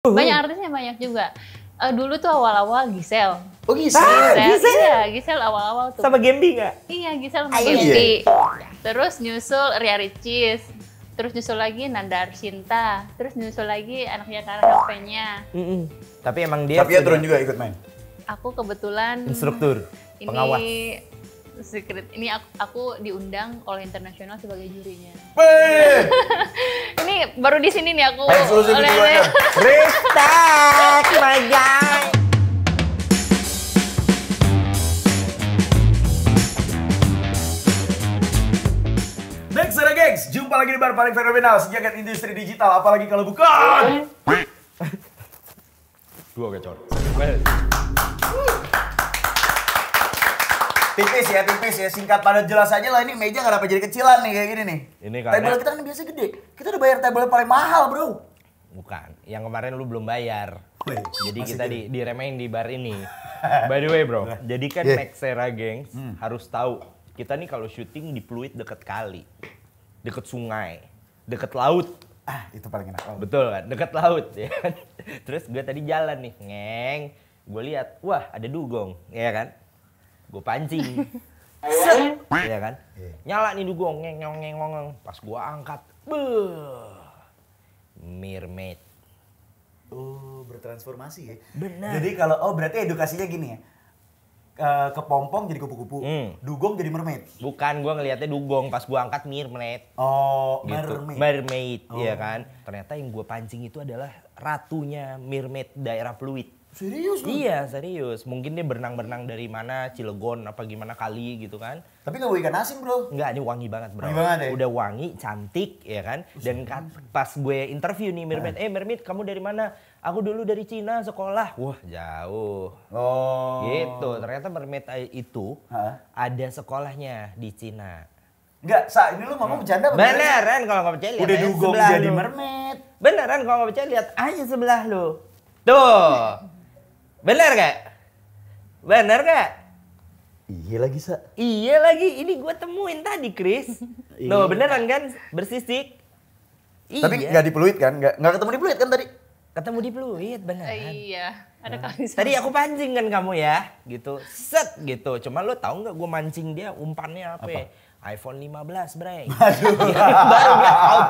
Banyak artisnya, banyak juga. Dulu tuh awal-awal Gisel. Oh Gisel. Gisel? Iya, Gisel awal-awal tuh. Sama Gembi nggak? Iya, Gisel sama Oh, Gembi. Terus nyusul Ria Ricis. Terus nyusul lagi Nanda Arshinta. Terus nyusul lagi anaknya Kara HP-nya. Tapi emang dia Tapi ya turun juga ikut main. Aku kebetulan instruktur, pengawas. ini secret. Ini aku diundang oleh internasional sebagai jurinya. Wih, Ini baru di sini nih aku. eksklusif di luar. Respect, my guy. Next ada gengs, jumpa lagi di bar paling fenomenal sejagat industri digital, apalagi kalau bukan. Dua gacor. Tipis ya, singkat padat jelas aja lah. Ini meja kenapa jadi kecilan nih kayak gini nih. Ini karena- Table kita kan biasa gede, kita udah bayar table paling mahal bro. Bukan, yang kemarin lu belum bayar. Wih, Jadi masih kita gede. diremehin di bar ini. By the way bro, jadi kan Yeah. Nexera gengs harus tahu kita nih kalau syuting di Pluit deket kali, deket sungai, deket laut. Ah, itu paling enak. Betul kan, deket laut ya kan. Terus gue tadi jalan nih, gue lihat, wah ada dugong, ya kan. Gue pancing, set, ya kan. Nyala nih dugong, ngeng. Pas gue angkat, mermaid. Oh, bertransformasi ya. Benar. Jadi kalau berarti edukasinya gini ya. Kepompong jadi kupu-kupu, dugong jadi mermaid. Bukan, gue ngelihatnya dugong, pas gue angkat mermaid. Oh, Gitu. mermaid. Mermaid, ya kan. Ternyata yang gue pancing itu adalah ratunya mermaid daerah Pluit. Serius lu? Iya, serius. Mungkin dia berenang-berenang dari mana, Cilegon apa gimana kali gitu kan. Tapi nggak bawa ikan asin bro. Enggak, ini wangi banget bro. Wangi banget ya? Udah wangi, cantik ya kan. Dan pas gue interview nih mermaid, mermaid kamu dari mana? Aku dulu dari Cina sekolah. Wah jauh. Oh. Gitu, ternyata mermaid itu Hah? ada sekolahnya di Cina. Enggak, ini lu ngomong bercanda apa Beneran kalau nggak percaya lihat Udah aja dugong sebelah jadi lu. mermaid. Beneran kalau nggak percaya lihat aja sebelah lu. Tuh. Bener gak? Bener gak? Iya lagi, Sa. Iya lagi, ini gue temuin tadi, Chris. Loh, beneran kan? Bersisik. Tapi Iya. nggak di Pluit kan? Nggak ketemu di Pluit kan tadi? Ketemu di Pluit, beneran. Iya, ada kali. Tadi aku pancing kan kamu ya, gitu. Set gitu. Cuma lo tahu nggak gue mancing dia umpannya apa? iPhone 15, Bre. Aduh. Baru gak out.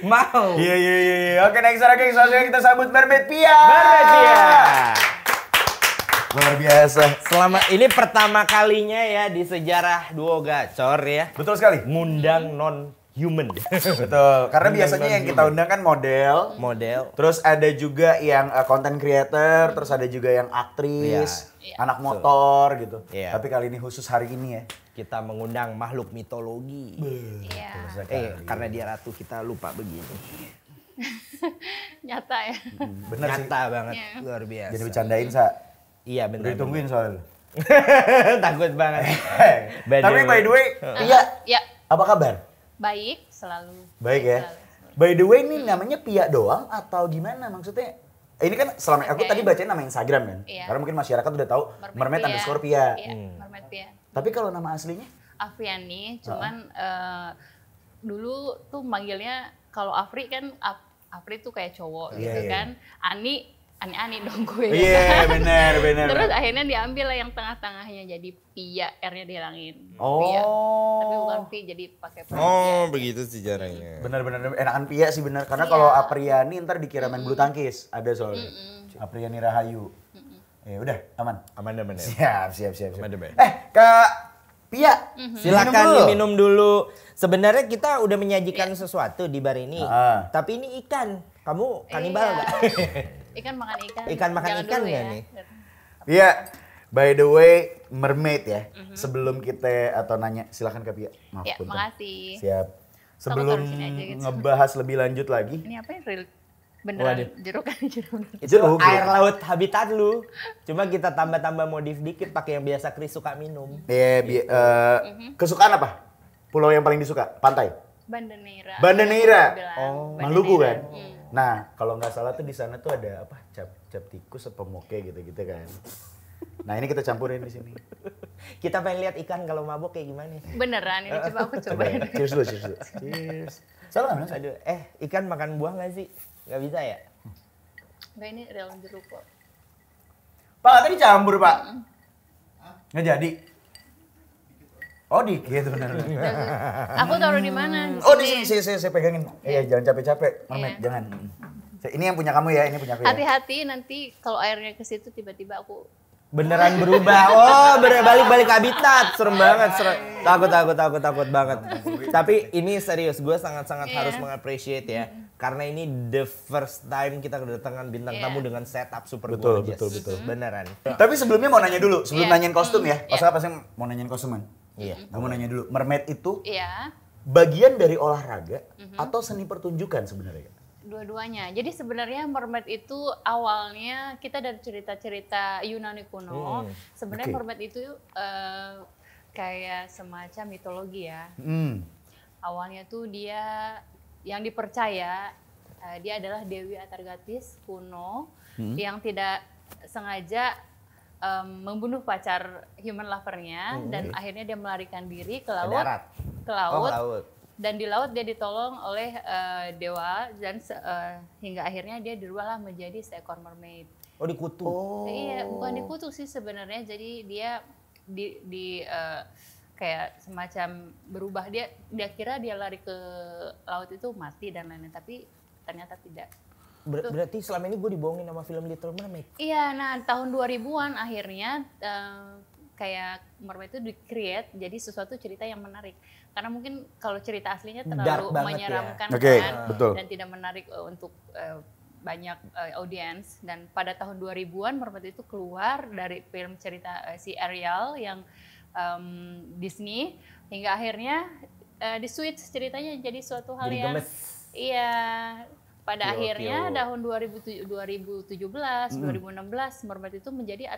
Mau. Iya. Oke, next lagi selanjutnya kita sambut Mermaid Pia. Mermaid Pia. Luar biasa. Selama ini pertama kalinya ya di sejarah Duo Gacor ya. Betul sekali. Ngundang non-human. Betul. Karena biasanya yang kita undang kan model. Model. Terus ada juga yang content creator, terus ada juga yang aktris, Iya. anak motor gitu. Iya. Tapi kali ini khusus hari ini ya. Kita mengundang makhluk mitologi. Iya, Karena dia ratu kita lupa begini. nyata ya. Bener sih. Nyata banget, Iya. luar biasa. Jadi bercandain, Sa. Iya Udah benar. ditungguin soalnya. Takut banget. Tapi by the way, Pia, Ya, apa kabar? baik selalu. Baik ya. Selalu. By the way, ini namanya Pia doang atau gimana maksudnya? Ini kan selama aku tadi bacain nama Instagram kan. Iya. Karena mungkin masyarakat udah tahu Mermaid_Pia. Iya, Mermaid Pia. Tapi kalau nama aslinya? Afriani, cuman dulu tuh manggilnya kalau Afri kan Afri tuh kayak cowok Iya, gitu iya. kan. Ani dong gue. Iya, kan? benar. Terus akhirnya diambil lah yang tengah-tengahnya jadi Pia, R-nya dihilangin. Oh. Pia. Tapi bukan Pi, jadi pakai Pia. Begitu sejarahnya. Benar-benar enakan Pia sih benar. Karena Iya. kalau Apriani ntar dikira main bulu tangkis. Ada soalnya. Apriani Rahayu. Ya udah, aman. Aman ya. Siap. Aman deh. Kak Pia, Silakan minum dulu. diminum dulu. Sebenarnya kita udah menyajikan sesuatu di bar ini. Tapi ini ikan. Kamu kanibal Iya. nggak? Ikan makan ikan. Ikan makan Jangan ikan dulu nggak ya. nih? Iya, by the way, Mermaid ya. Sebelum kita nanya, silakan Kak Pia. Maaf, Ya, punten. makasih. Siap. Sebelum taruh sini aja gitu. ngebahas lebih lanjut lagi, Ini apa ya? Beneran Waduh. jeruk kan jeruk. Itu Jeruk. air laut habitat lu. Cuma kita tambah-tambah modif dikit pakai yang biasa Chris suka minum. kesukaan apa? Pulau yang paling disuka? Pantai? Banda Neira. Banda Neira. Bilang, Banda Maluku Neira. kan? Nah, kalau nggak salah tuh di sana tuh ada apa? Cap tikus apa moke gitu-gitu kan. Nah, ini kita campurin di sini. Kita pengen lihat ikan kalau mabok kayak gimana. Beneran ini coba aku Coba. cobain. Cheers dulu. Cheers. Salah nggak? Aduh, ikan makan buah nggak sih? Nggak bisa ya? Enggak, ini real jeruk kok. Pak, tadi campur, Pak. Nggak jadi. Oh, dikit benar. Aku taruh di mana? Oh, di sini saya pegangin. Iya, jangan capek-capek, Mermaid, Iya. jangan. Ini yang punya kamu ya, ini punya aku ya. Hati-hati nanti kalau airnya ke situ tiba-tiba aku Beneran berubah. Oh, balik-balik habitat. Serem banget. Takut banget. Tapi ini serius, gue sangat-sangat harus mengapresiate ya. Karena ini the first time kita kedatangan bintang tamu dengan setup super Betul, gorgeous. betul. Beneran. Tapi sebelumnya mau nanya dulu, sebelum Iya. nanyain kostum ya. Pas pasti mau nanyain kostuman. Iya. Gue mau nanya dulu, Mermaid itu iya, bagian dari olahraga atau seni pertunjukan sebenarnya? dua-duanya. Jadi sebenarnya mermaid itu awalnya kita dari cerita-cerita Yunani kuno. Sebenarnya Oke. mermaid itu kayak semacam mitologi ya. Awalnya tuh dia yang dipercaya dia adalah Dewi Atargatis kuno yang tidak sengaja membunuh pacar human lovernya dan akhirnya dia melarikan diri ke laut, darat. ke laut, laut. dan di laut dia ditolong oleh dewa dan hingga akhirnya dia dirubahlah menjadi seekor mermaid. Oh, dikutu. Iya, bukan dikutuk sih sebenarnya, jadi dia kayak semacam berubah, dia kira dia lari ke laut itu mati dan lain-lain, tapi ternyata tidak. Berarti selama ini gue dibohongin sama film Little Mermaid. Iya, nah tahun 2000-an akhirnya kayak mermaid itu di-create jadi sesuatu cerita yang menarik. Karena mungkin kalau cerita aslinya Dark terlalu banget menyeramkan ya. Oke, kan, betul. dan tidak menarik untuk banyak audiens. Dan pada tahun 2000-an mermaid itu keluar dari film cerita si Ariel yang Disney, hingga akhirnya di-switch ceritanya jadi suatu hal Jadi yang gemes. iya. Pada Tio, akhirnya Tio. tahun 2017, 2016 mermaid itu menjadi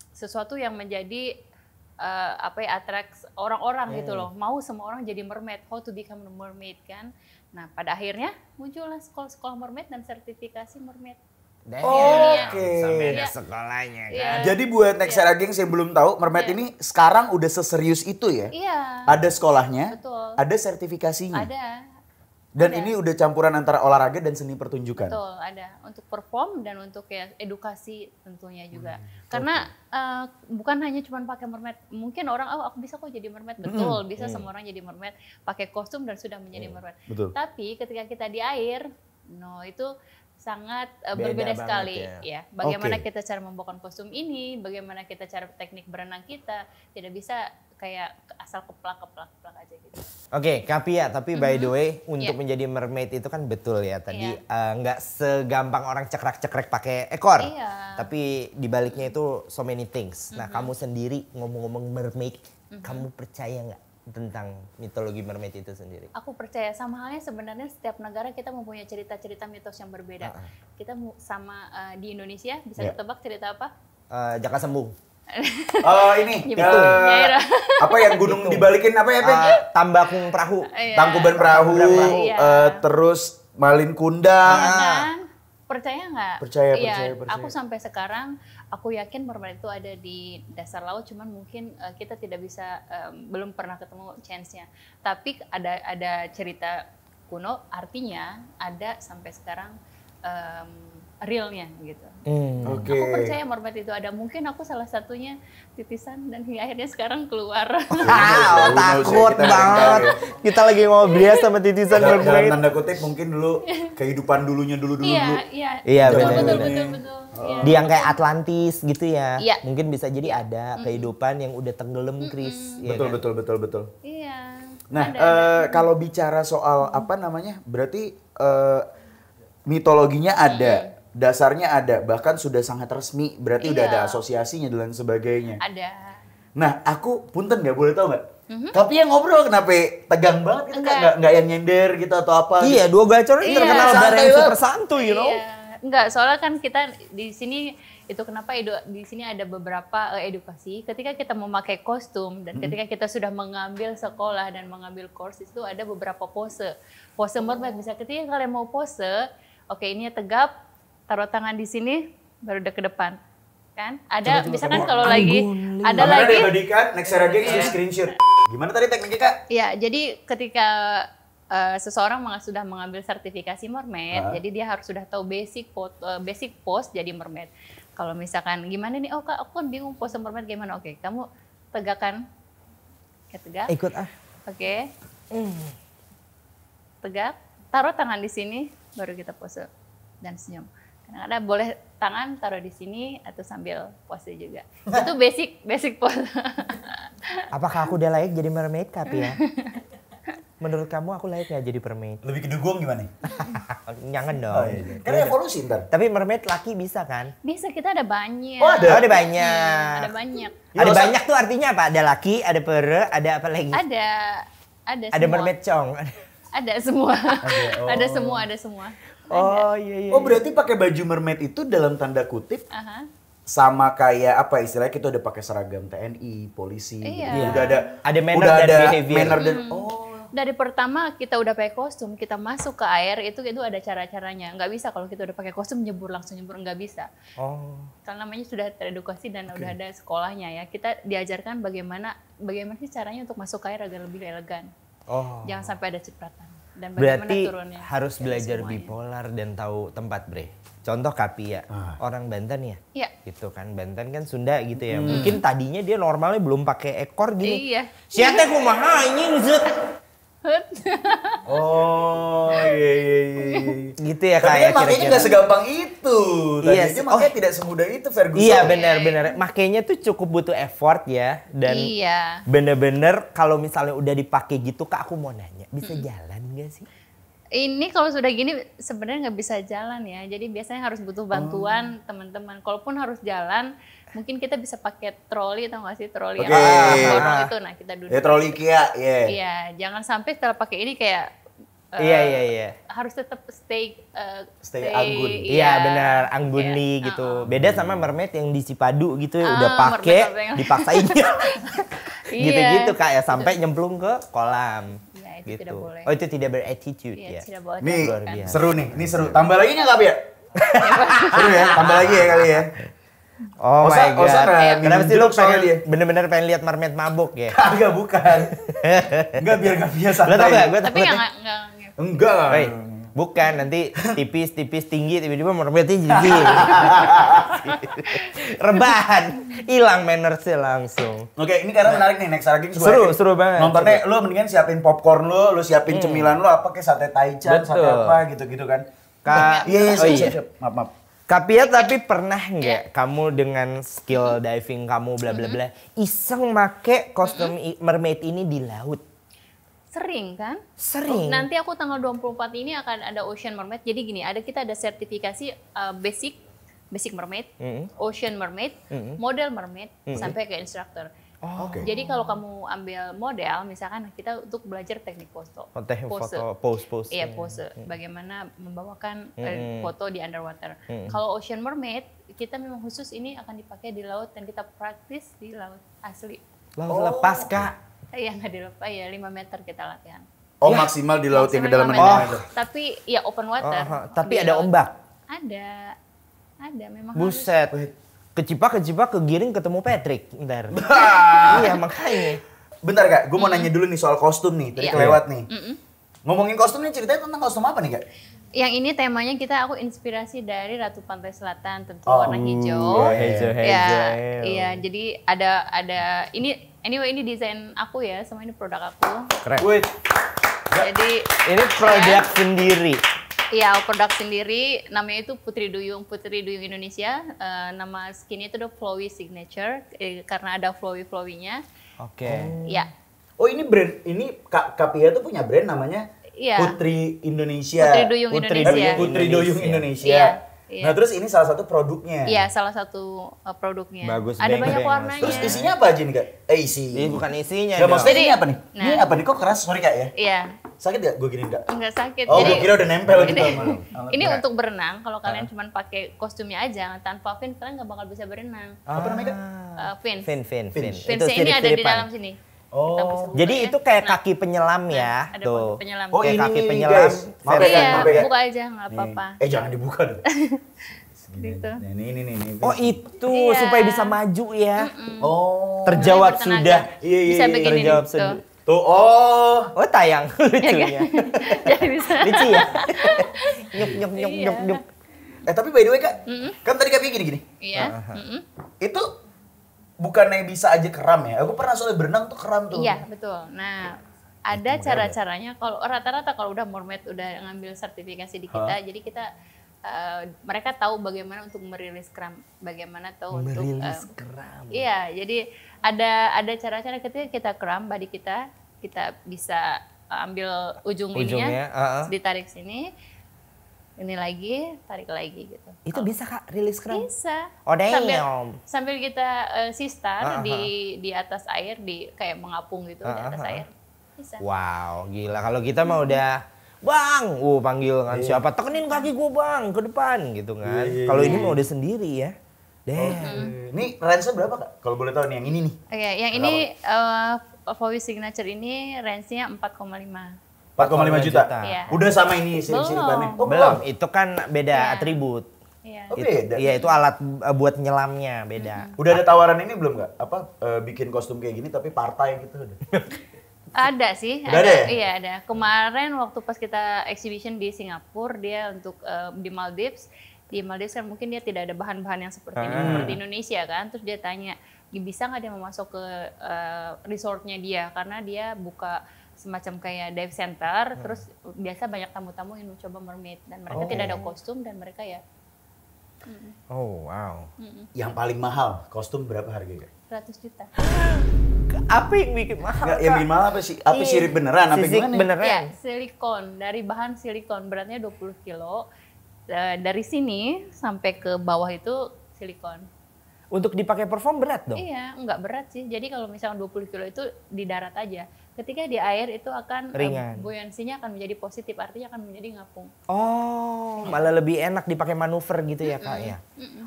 sesuatu yang menjadi attract orang-orang gitu loh. Mau semua orang jadi mermaid, how to become a mermaid kan. Nah, pada akhirnya muncullah sekolah mermaid dan sertifikasi mermaid. Oke. Sampai ada Iya. sekolahnya kan. Iya. Jadi buat Nexera Gengs yang belum tahu, Mermaid Iya. ini sekarang udah seserius itu ya? Iya. Ada sekolahnya, Betul. ada sertifikasinya. Ada. Dan Ada. ini udah campuran antara olahraga dan seni pertunjukan. Betul, ada untuk perform dan untuk ya edukasi tentunya juga. Karena bukan hanya cuma pakai mermaid. Mungkin orang aku bisa kok jadi mermaid. Betul, bisa semua orang jadi mermaid, pakai kostum dan sudah menjadi mermaid. Betul. Tapi ketika kita di air, itu sangat Beda berbeda banget sekali ya. ya. Bagaimana Oke. kita cara membawakan kostum ini, bagaimana kita cara teknik berenang kita, tidak bisa kayak asal keplak aja gitu. Oke, Kapia, tapi by the way, untuk Iya. menjadi mermaid itu kan betul ya tadi Iya. nggak segampang orang cekrek-cekrek pakai ekor. Iya. Tapi di baliknya itu so many things. Nah, kamu sendiri ngomong-ngomong mermaid, kamu percaya nggak tentang mitologi mermaid itu sendiri? Aku percaya, sama halnya sebenarnya setiap negara kita mempunyai cerita-cerita mitos yang berbeda. Kita sama di Indonesia bisa Iya. ketebak cerita apa? Jaka Sembung. Oh ini, Gimana? Nyaira. apa yang gunung dibalikin apa ya, Pe? Tambakung Perahu. Iya. Tangkuban Perahu, Iya. terus Malin Kundang. Kan? Percaya nggak? Percaya, Iya, percaya. aku sampai sekarang aku yakin mermaid itu ada di dasar laut, cuman mungkin kita tidak bisa belum pernah ketemu chance-nya. Tapi ada cerita kuno, artinya ada sampai sekarang realnya gitu. Oke. Aku percaya mermaid itu ada. Mungkin aku salah satunya titisan dan hingga akhirnya sekarang keluar. Wow, takut Kita banget. Kita lagi ngobrol sama titisan Dalam mermaid. tanda kutip mungkin dulu kehidupan dulunya dulu. Iya. Iya, Betul, benar, betul. benar. Iya. Di yang kayak Atlantis gitu ya. Iya. Mungkin bisa jadi ada kehidupan yang udah tenggelam, Chris. Iya Betul, kan? betul. Iya. Nah, Ada. kalau bicara soal apa namanya, berarti mitologinya ada, dasarnya ada, bahkan sudah sangat resmi, berarti udah Iya. ada asosiasinya dan sebagainya. Ada. Nah, aku punten nggak boleh tahu nggak? Tapi yang ngobrol kenapa tegang banget gitu, Enggak. nggak yang nyender gitu atau apa? Iya, dua gacor ini Iya, terkenal santai bareng banget. super santuy, you know. Iya. Enggak, soalnya kan kita di sini itu kenapa di sini ada beberapa edukasi. Ketika kita memakai kostum dan ketika kita sudah mengambil sekolah dan mengambil course, itu ada beberapa pose. Pose mermaid, bisa ketika kalian mau pose, oke ini tegap, taruh tangan di sini, baru udah ke depan. Kan? Ada misalkan kalau lagi ada Kamera lagi diabadikan, Nexera Gengs di screenshot. Gimana tadi tekniknya, Kak? ya, jadi ketika seseorang sudah mengambil sertifikasi mermaid, jadi dia harus sudah tahu basic pose jadi mermaid. Kalau misalkan gimana nih, oh Kak, aku kan bingung pose mermaid gimana? Oke, kamu tegakkan, kayak tegak. Ikut ah. Oke. Tegak, taruh tangan di sini, baru kita pose dan senyum. Kadang-kadang boleh tangan taruh di sini atau sambil pose juga. Itu basic pose. Apakah aku udah layak jadi mermaid, Kapia? Menurut kamu aku layak nggak jadi mermaid? Lebih ke dugong gimana? Jangan dong. Oh, iya. Kan evolusi ntar. Tapi mermaid laki bisa kan? Bisa, kita ada banyak. Oh, ada? Oh, ada banyak. Ada banyak. Ada banyak tuh artinya apa? Ada laki, ada pere, ada apa lagi? Ada Ada semua. mermaid chong. Ada semua. Oh. Ada semua. Oh iya. Oh, berarti pakai baju mermaid itu dalam tanda kutip Aha. sama kayak apa istilahnya, kita udah pakai seragam TNI, polisi, Iya. gitu. Udah Ada manner udah dan ada behavior. manner dan Dari pertama kita udah pakai kostum, kita masuk ke air itu ada cara-caranya. Nggak bisa kalau kita udah pakai kostum langsung nyebur, nggak bisa. Oh. Karena namanya sudah teredukasi dan udah ada sekolahnya ya. Kita diajarkan bagaimana sih caranya untuk masuk ke air agar lebih elegan. Oh. Jangan sampai ada cipratan. Dan bagaimana Berarti turunnya. harus Itu belajar semuanya. bipolar dan tahu tempat, Bre. Contoh Kapia, orang Banten ya? Iya. Gitu kan, Banten kan Sunda gitu ya. Mungkin tadinya dia normalnya belum pakai ekor gini. Iya. Siapa kumaha anjing zut. Oh, iya. Gitu ya Tapi kayak kan makanya nggak segampang itu. Iya, Tadinya makanya tidak semudah itu Ferguson. Iya benar-benar. Makanya tuh cukup butuh effort ya. Dan Iya. bener-bener kalau misalnya udah dipakai gitu, Kak, aku mau nanya, bisa jalan gak sih? Ini kalau sudah gini sebenarnya nggak bisa jalan ya. Jadi biasanya harus butuh bantuan teman-teman. Kalaupun harus jalan, mungkin kita bisa pakai troli, tau gak sih troli? Oke. Dorong itu, nah kita duduk. Ya troli Kia, iya. Iya, jangan sampai setelah pakai ini kayak Iya. harus tetap stay anggun. Iya benar, angguni Iya, gitu. Beda sama mermaid yang di Cipadu gitu udah mermaid pakai, apa yang- dipaksain Iya. gitu-gitu Kak ya sampai nyemplung ke kolam. Iya, itu gitu. tidak boleh. Oh itu tidak berattitude Iya, ya. tidak boleh. Nih, Luar biasa. seru nih. Ini seru. Tambah lagi nggak ya? Seru ya, tambah lagi ya kali ya. Oh Osa- my god. Osa nggak Kenapa minum sih lu jeruk soalnya dia? bener-bener pengen lihat mermaid mabuk ya? Kagak, bukan. Enggak, biar gak biasa. Lo tau gak? Gue Tapi nggak Enggak. Woi, bukan nanti tipis tinggi tiba-tiba mermaidnya jadi rebahan, hilang mannersnya langsung. Oke, ini karena menarik nih, next lagi Seru banget. Nontonnya lu mendingan siapin popcorn lu siapin cemilan lu apa kayak sate taichan, sate Betul. apa gitu-gitu kan. Kak, Iya, oh iya. siap. Maaf. Kapia tapi pernah nggak kamu dengan skill diving kamu bla bla bla iseng make kostum mermaid ini di laut? sering kan? Sering. Nanti aku tanggal 24 ini akan ada Ocean Mermaid. Jadi gini, kita ada sertifikasi basic mermaid, Ocean Mermaid, model mermaid, sampai ke instructor. Oke. Jadi kalau kamu ambil model, misalkan kita untuk belajar teknik foto. Pose. Iya, pose. Bagaimana membawakan foto di underwater. Kalau Ocean Mermaid, kita memang khusus ini akan dipakai di laut dan kita praktis di laut asli. Laut lepas Kak. Iya, nggak dilepas ya, 5 meter kita latihan. Oh, maksimal di laut yang Maksimal kedalaman 5 5 meter. meter. Tapi ya open water. Tapi Di ada laut. ombak. Ada memang Buset. Kecipak kegiring ketemu Patrick ntar. Iya makanya. Bentar Kak, gue mau nanya dulu nih soal kostum nih, tadi Iya. kelewat nih. Ngomongin kostum nih, ceritanya tentang kostum apa nih Kak? Yang ini temanya aku inspirasi dari Ratu Pantai Selatan, tentu Oh, warna hijau. hijau. Iya, jadi ada ini desain aku ya, sama ini produk aku. Keren. Wih, Jadi Ini produk sendiri. iya, produk sendiri, namanya itu Putri Duyung Indonesia. Nama skinnya itu udah Flowy Signature, karena ada flowy-flowy-nya. Oke. Ya, oh ini brand, ini Kapia tuh punya brand namanya Iya. Putri Indonesia. Putri Duyung Indonesia. Putri Duyung Indonesia. Iya, iya. Nah terus ini salah satu produknya. Iya, salah satu produknya. Bagus, Ada beng, banyak beng, warnanya. Terus isinya apa aja nih Kak? Isi. Ini bukan isinya Gak dong. maksudnya ini Jadi- apa nih? Ini nah. apa nih? Kok keras? Sorry Kak ya. Iya, Sakit gak? Gue gini Kak. enggak sakit. Oh, Jadi gue kira udah nempel gitu ini, sama alat ini berat. untuk berenang. Kalau kalian cuma pakai kostumnya aja, tanpa fin kalian nggak bakal bisa berenang. Apa namanya Kak? Fins. Fin. Finsnya ini ada di dalam sini. Oh. Kita bisa buka Jadi ya. itu kayak Nah, kaki penyelam ya, ada tuh. penyelam. Oh Kayak ini kaki nih penyelam. guys. Maaf ya, Iya, Kak, maaf ya, Kak. buka aja nggak apa-apa. Jangan dibuka dong. Segini. Gitu. Nah, ini nih. Oh itu Iya. supaya bisa maju ya. Oh. Terjawab Bertenaga. sudah. Iya, Bisa begini nih. Terjawab Tuh. sudah. Tuh, oh. Oh tayang lucunya. Jadi bisa. Lucu ya? Nyuk. Tapi by the way Kak, kan tadi Kak gini-gini. Iya. Itu bukannya bisa aja keram ya? Aku pernah soalnya berenang tuh keram tuh. Iya, betul. Nah, ada cara-caranya kalau rata-rata kalau udah mermaid udah ngambil sertifikasi di kita, jadi kita mereka tahu bagaimana untuk merilis kram, bagaimana tahu untuk kram. Iya, jadi ada cara-cara ketika kita kram body kita bisa ambil ujung ininya, ditarik sini, ini lagi, tarik lagi gitu. Itu bisa Kak rilis kram? Bisa. Oh damn. Sambil kita sistar di atas air, kayak mengapung gitu di atas air. Bisa. Wow, gila. Kalau kita mah udah Bang, panggil kan siapa? Tekenin kaki gua Bang ke depan gitu kan. Kalau ini mah udah sendiri ya. Damn. Ini range-nya berapa Kak? Kalau boleh tahu nih yang ini nih. Oke, yang ini Voice Signature ini range-nya 4,5. 4,5 juta. Iya. Udah sama ini sirip-siripannya. Oh, Belum, itu kan beda atribut. Iya. Oh, beda. Iya, itu alat buat nyelamnya beda. Udah ada tawaran ini belum Kak? Bikin kostum kayak gini tapi partai gitu udah. Ada sih, Udah ada ya? Iya ada. Kemarin waktu pas kita exhibition di Singapura, dia untuk di Maldives kan mungkin dia tidak ada bahan-bahan yang seperti Indonesia kan. Terus dia tanya, bisa nggak dia masuk ke resortnya dia, karena dia buka semacam kayak dive center. Terus biasa banyak tamu-tamu yang mencoba mermaid dan mereka tidak ada kostum dan mereka ya. Oh wow. Yang paling mahal kostum berapa harganya? 100 juta. Apa yang bikin mahal? Nggak, yang bikin mahal apa sih? Apa sirip beneran? Apa gimana? Beneran. Ya, silikon. Dari bahan silikon, beratnya 20 kilo. Dari sini sampai ke bawah itu silikon. Untuk dipakai perform berat dong? Iya, nggak berat sih. Jadi kalau misalnya 20 kilo itu di darat aja. Ketika di air itu akan ringan. Buoyansinya akan menjadi positif, artinya akan menjadi ngapung. Oh, malah lebih enak dipakai manuver gitu ya Kak ya?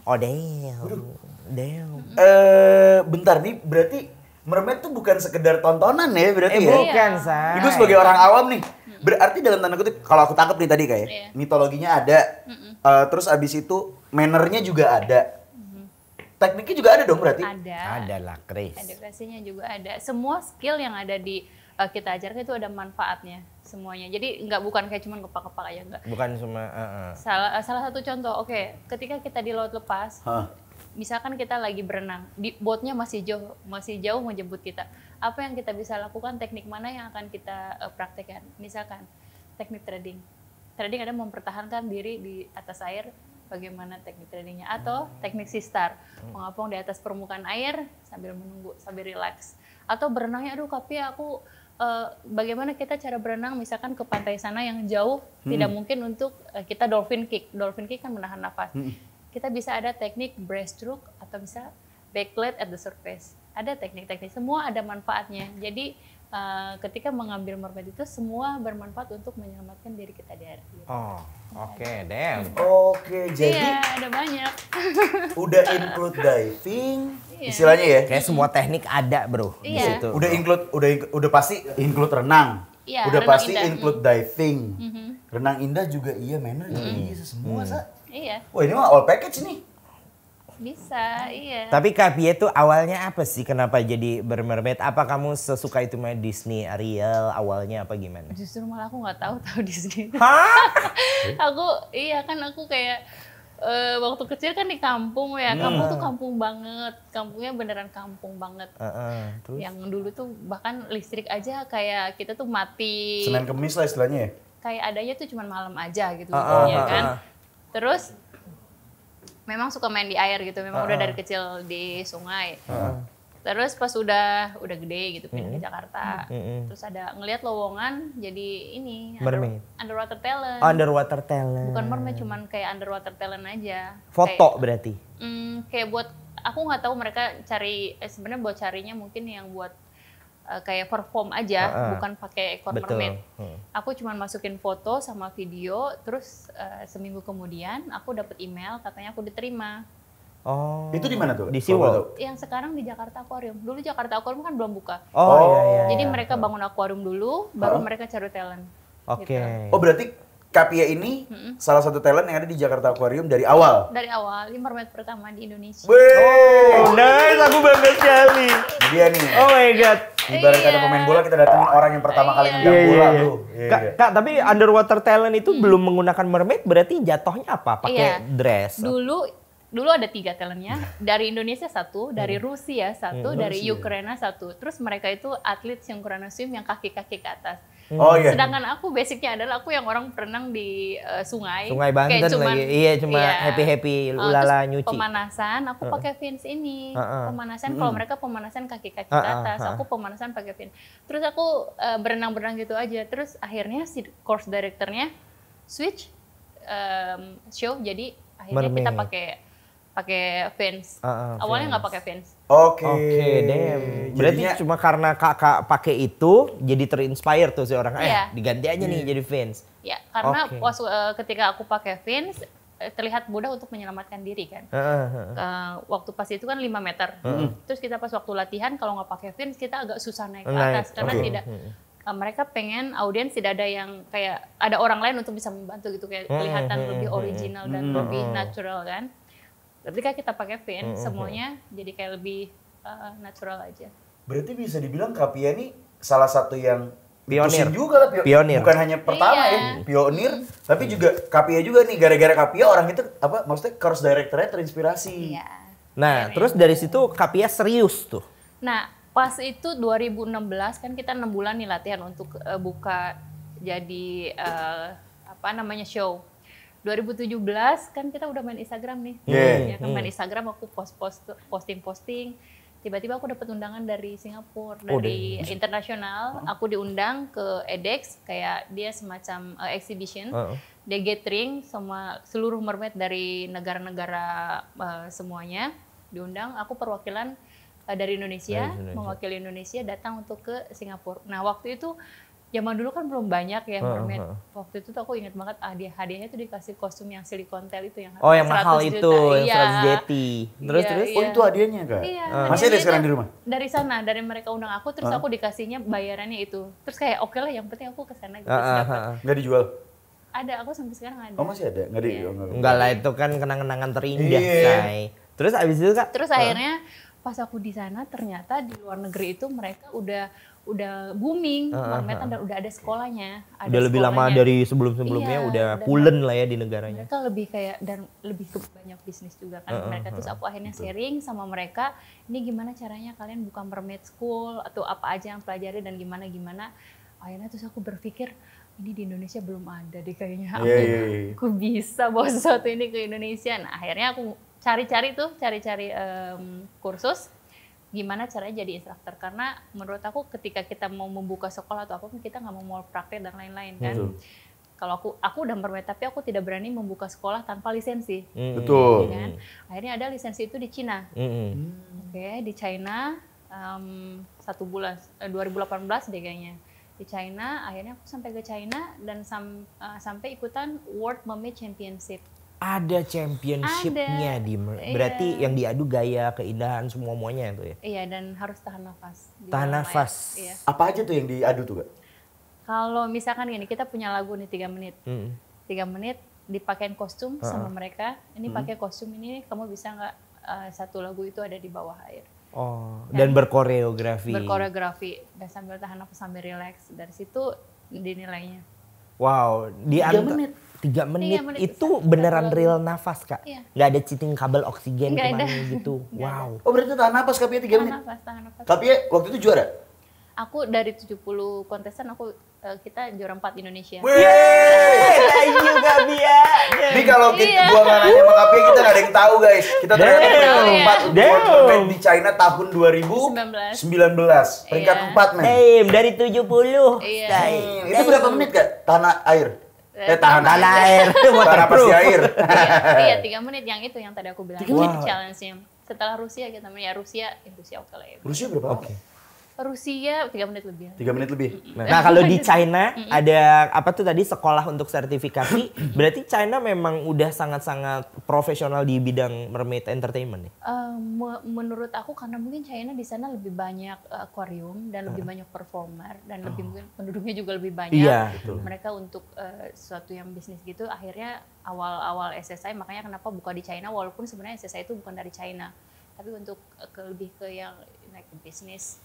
Oh damn. Bentar nih, berarti mermaid tuh bukan sekedar tontonan ya berarti ya? Bukan, Say. Itu sebagai orang awam nih, berarti dalam tanda kutip, kalau aku tangkap nih tadi kayak, mitologinya ada, terus abis itu mannernya juga ada, tekniknya juga ada dong berarti? Ada lah, Chris. Edukasinya juga ada. Semua skill yang ada di kita ajarkan itu ada manfaatnya semuanya. Jadi bukan kayak cuman kepak-kepak aja, enggak. Bukan cuma. Salah satu contoh, ketika kita di laut lepas, misalkan kita lagi berenang, boatnya masih jauh menjemput kita. Apa yang kita bisa lakukan, teknik mana yang akan kita praktekkan? Misalkan teknik trading. Trading ada mempertahankan diri di atas air, bagaimana teknik tradingnya. Atau teknik sistar, mengapung di atas permukaan air sambil menunggu, sambil relax. Atau berenangnya, tapi aku bagaimana kita cara berenang misalkan ke pantai sana yang jauh, tidak mungkin untuk kita dolphin kick. Dolphin kick kan menahan nafas. Kita bisa ada teknik breaststroke atau bisa backlet at the surface. Ada teknik-teknik, semua ada manfaatnya. Jadi ketika mengambil mermaid itu semua bermanfaat untuk menyelamatkan diri kita di air. Oh, oke, damn. Oke, jadi Iya, ada banyak. udah include diving, istilahnya ya? Kayak semua teknik ada bro di Iya. situ. Udah pasti include renang. Iya, udah renang pasti indah. include diving. Renang indah juga iya, manner juga iya, semua Sa. Iya, Wah ini mah all package nih. bisa, iya. Tapi Kak Pia tuh awalnya apa sih? Kenapa jadi bermermaid? Apa kamu sesuka itu main Disney, Ariel? Awalnya apa gimana? Justru malah aku nggak tahu Disney. Hah? aku kayak waktu kecil kan di kampung ya. Kampung tuh kampung banget. Kampungnya beneran kampung banget. Terus? Yang dulu tuh bahkan listrik aja kayak kita tuh mati. Senin Kemis lah istilahnya ya. Kayak adanya tuh cuma malam aja gitu Ah, kan. Terus memang suka main di air gitu. Memang udah dari kecil di sungai. Terus pas udah gede gitu pindah ke Jakarta. Terus ada ngelihat lowongan jadi ini Mermaid. underwater talent. Underwater talent. Bukan mermaid, cuman kayak underwater talent aja. Foto berarti? Kayak buat, aku nggak tahu mereka cari, sebenarnya buat carinya mungkin yang buat kayak perform aja, bukan pakai ekor mermaid. Aku cuman masukin foto sama video, terus seminggu kemudian aku dapet email katanya aku diterima. Oh. Itu di mana tuh? Di Kalau boleh SeaWorld. tahu. Yang sekarang di Jakarta Aquarium. Dulu Jakarta Aquarium kan belum buka. Oh, iya. Jadi mereka bangun akuarium dulu, baru mereka cari talent. Oke. Oh berarti Kapia ini salah satu talent yang ada di Jakarta Aquarium dari awal. Dari awal, ini mermaid pertama di Indonesia. Oh, nice. Aku bangga sekali. Dia nih. Oh my god. Ibarat kata pemain bola kita datengin orang yang pertama kali nendang bola tuh. Iya Kak, tapi underwater talent itu belum menggunakan mermaid, berarti jatuhnya apa? Pakai dress? Dulu ada 3 talentnya, dari Indonesia 1, dari Rusia 1, dari Ukraina 1. Terus mereka itu atlet synchronous swim yang kaki-kaki ke atas. Oh iya. Sedangkan aku basicnya adalah aku yang orang berenang di sungai. Sungai Banten Kayak cuman, lagi. Iya, cuma happy-happy, ulala terus nyuci. pemanasan aku pakai fins ini. Pemanasan kalau mereka pemanasan kaki-kaki ke atas, aku pemanasan pakai fins. Terus aku berenang-berenang gitu aja. Terus akhirnya si course directornya switch show, jadi akhirnya kita pakai fins. Awalnya nggak pakai fins. Oke, damn. Berarti cuma karena kakak pakai itu jadi terinspire tuh si orang, diganti aja nih jadi fins. Ya, karena ketika aku pakai fins terlihat mudah untuk menyelamatkan diri kan. Waktu pas itu kan 5 meter. Terus kita pas waktu latihan kalau nggak pakai fins kita agak susah naik ke atas karena tidak mereka pengen audiens tidak ada yang kayak ada orang lain untuk bisa membantu gitu, kayak kelihatan lebih original dan lebih natural kan. Ketika kita pakai fins, semuanya jadi kayak lebih natural aja. Berarti bisa dibilang Kapia ini salah satu yang pionir juga lah, pionir. Bukan hanya pertama pionir, tapi juga Kapia juga nih, gara-gara Kapia orang itu maksudnya course directornya terinspirasi. Iya. Nah, terus dari situ Kapia serius tuh. Nah, pas itu 2016 kan kita 6 bulan nih latihan untuk buka jadi show. 2017 kan kita udah main Instagram nih. Ya kan main Instagram, aku posting. Tiba-tiba aku dapat undangan dari Singapura, dari internasional. Aku diundang ke edX, kayak dia semacam exhibition. Dia gathering sama seluruh mermaid dari negara-negara semuanya diundang. Aku perwakilan dari Indonesia, mewakili Indonesia datang untuk ke Singapura. Nah, waktu itu zaman dulu kan belum banyak ya mermaid. Waktu itu tuh aku ingat banget hadiahnya tuh dikasih kostum yang silicone tail itu yang yang mahal itu, yang 100 jeti. Terus? Oh itu hadiahnya Kak? Iya. Masih ada sekarang di rumah? Dari sana, dari mereka undang aku, terus aku dikasihnya bayarannya itu. Terus kayak oke lah, yang penting aku kesana gitu. Nggak dijual? Ada, aku sampai sekarang ada. Oh masih ada? Nggak dijual? Enggak lah, itu kan kenang-kenangan terindah, say. Terus abis itu Kak? Terus akhirnya pas aku di sana ternyata di luar negeri itu mereka udah booming mermaid dan udah ada sekolahnya. Udah lebih lama dari sebelum-sebelumnya, udah pulen lah ya di negaranya. Mereka lebih kayak dan lebih banyak bisnis juga kan mereka. Terus aku akhirnya sharing sama mereka, ini gimana caranya kalian buka mermaid school atau apa aja yang pelajari dan gimana. Akhirnya terus aku berpikir ini di Indonesia belum ada deh kayaknya. Aku bisa bawa sesuatu ini ke Indonesia. Nah akhirnya aku cari-cari kursus gimana caranya jadi instruktur, karena menurut aku ketika kita mau membuka sekolah atau apapun kita nggak mau praktek dan lain-lain kan. Kalau aku udah mermaid tapi aku tidak berani membuka sekolah tanpa lisensi. Betul. Kan? Akhirnya ada lisensi itu di Cina. Oke, di China 1 bulan 2018 deh kayaknya. Di China akhirnya aku sampai ke China dan sampai ikutan World Mermaid Championship. Ada championship-nya berarti yang diadu gaya, keindahan, semuanya itu ya? Iya, dan harus tahan nafas. Tahan nafas. Iya. Apa aja tuh yang diadu tuh Kak? Kalau misalkan gini, kita punya lagu nih 3 menit. 3 menit dipakein kostum sama mereka. Ini pakai kostum ini, kamu bisa nggak satu lagu itu ada di bawah air. Dan berkoreografi. Dan sambil tahan nafas, sambil relax. Dari situ dinilainya. Wow, 3 menit. 3 menit itu beneran real nafas Kak? Iya. Nggak ada cheating kabel oksigen kemana gitu? Wow. Oh berarti tahan napas Kapia 3 menit? Tahan nafas. Kapia waktu itu juara? Aku dari 70 kontestan, kita juara 4 Indonesia. Thank you Kapia. Ini kalau gua nggak nanya sama Kapia kita nggak ada yang tahu guys. Kita ternyata peringkat 4 untuk World Mermaid di China tahun 2019. Peringkat 4 men. Dari 70. Iya. Itu berapa menit Kak? Tanah air? Tahan air. Tahan napas di air. Iya, 3 menit yang itu yang tadi aku bilang. Itu challenge-nya. Setelah Rusia kita Rusia oke lah ya. Rusia berapa lama? Rusia 3 menit lebih. 3 menit lebih. Nah, kalau di China ada apa tuh tadi sekolah untuk sertifikasi, berarti China memang udah sangat-sangat profesional di bidang mermaid entertainment nih. Menurut aku karena mungkin China di sana lebih banyak akuarium dan lebih banyak performer dan lebih mungkin penduduknya juga lebih banyak. Iya, mereka untuk sesuatu yang bisnis gitu akhirnya awal-awal SSI, makanya kenapa buka di China walaupun sebenarnya SSI itu bukan dari China. Tapi untuk lebih ke yang like bisnis.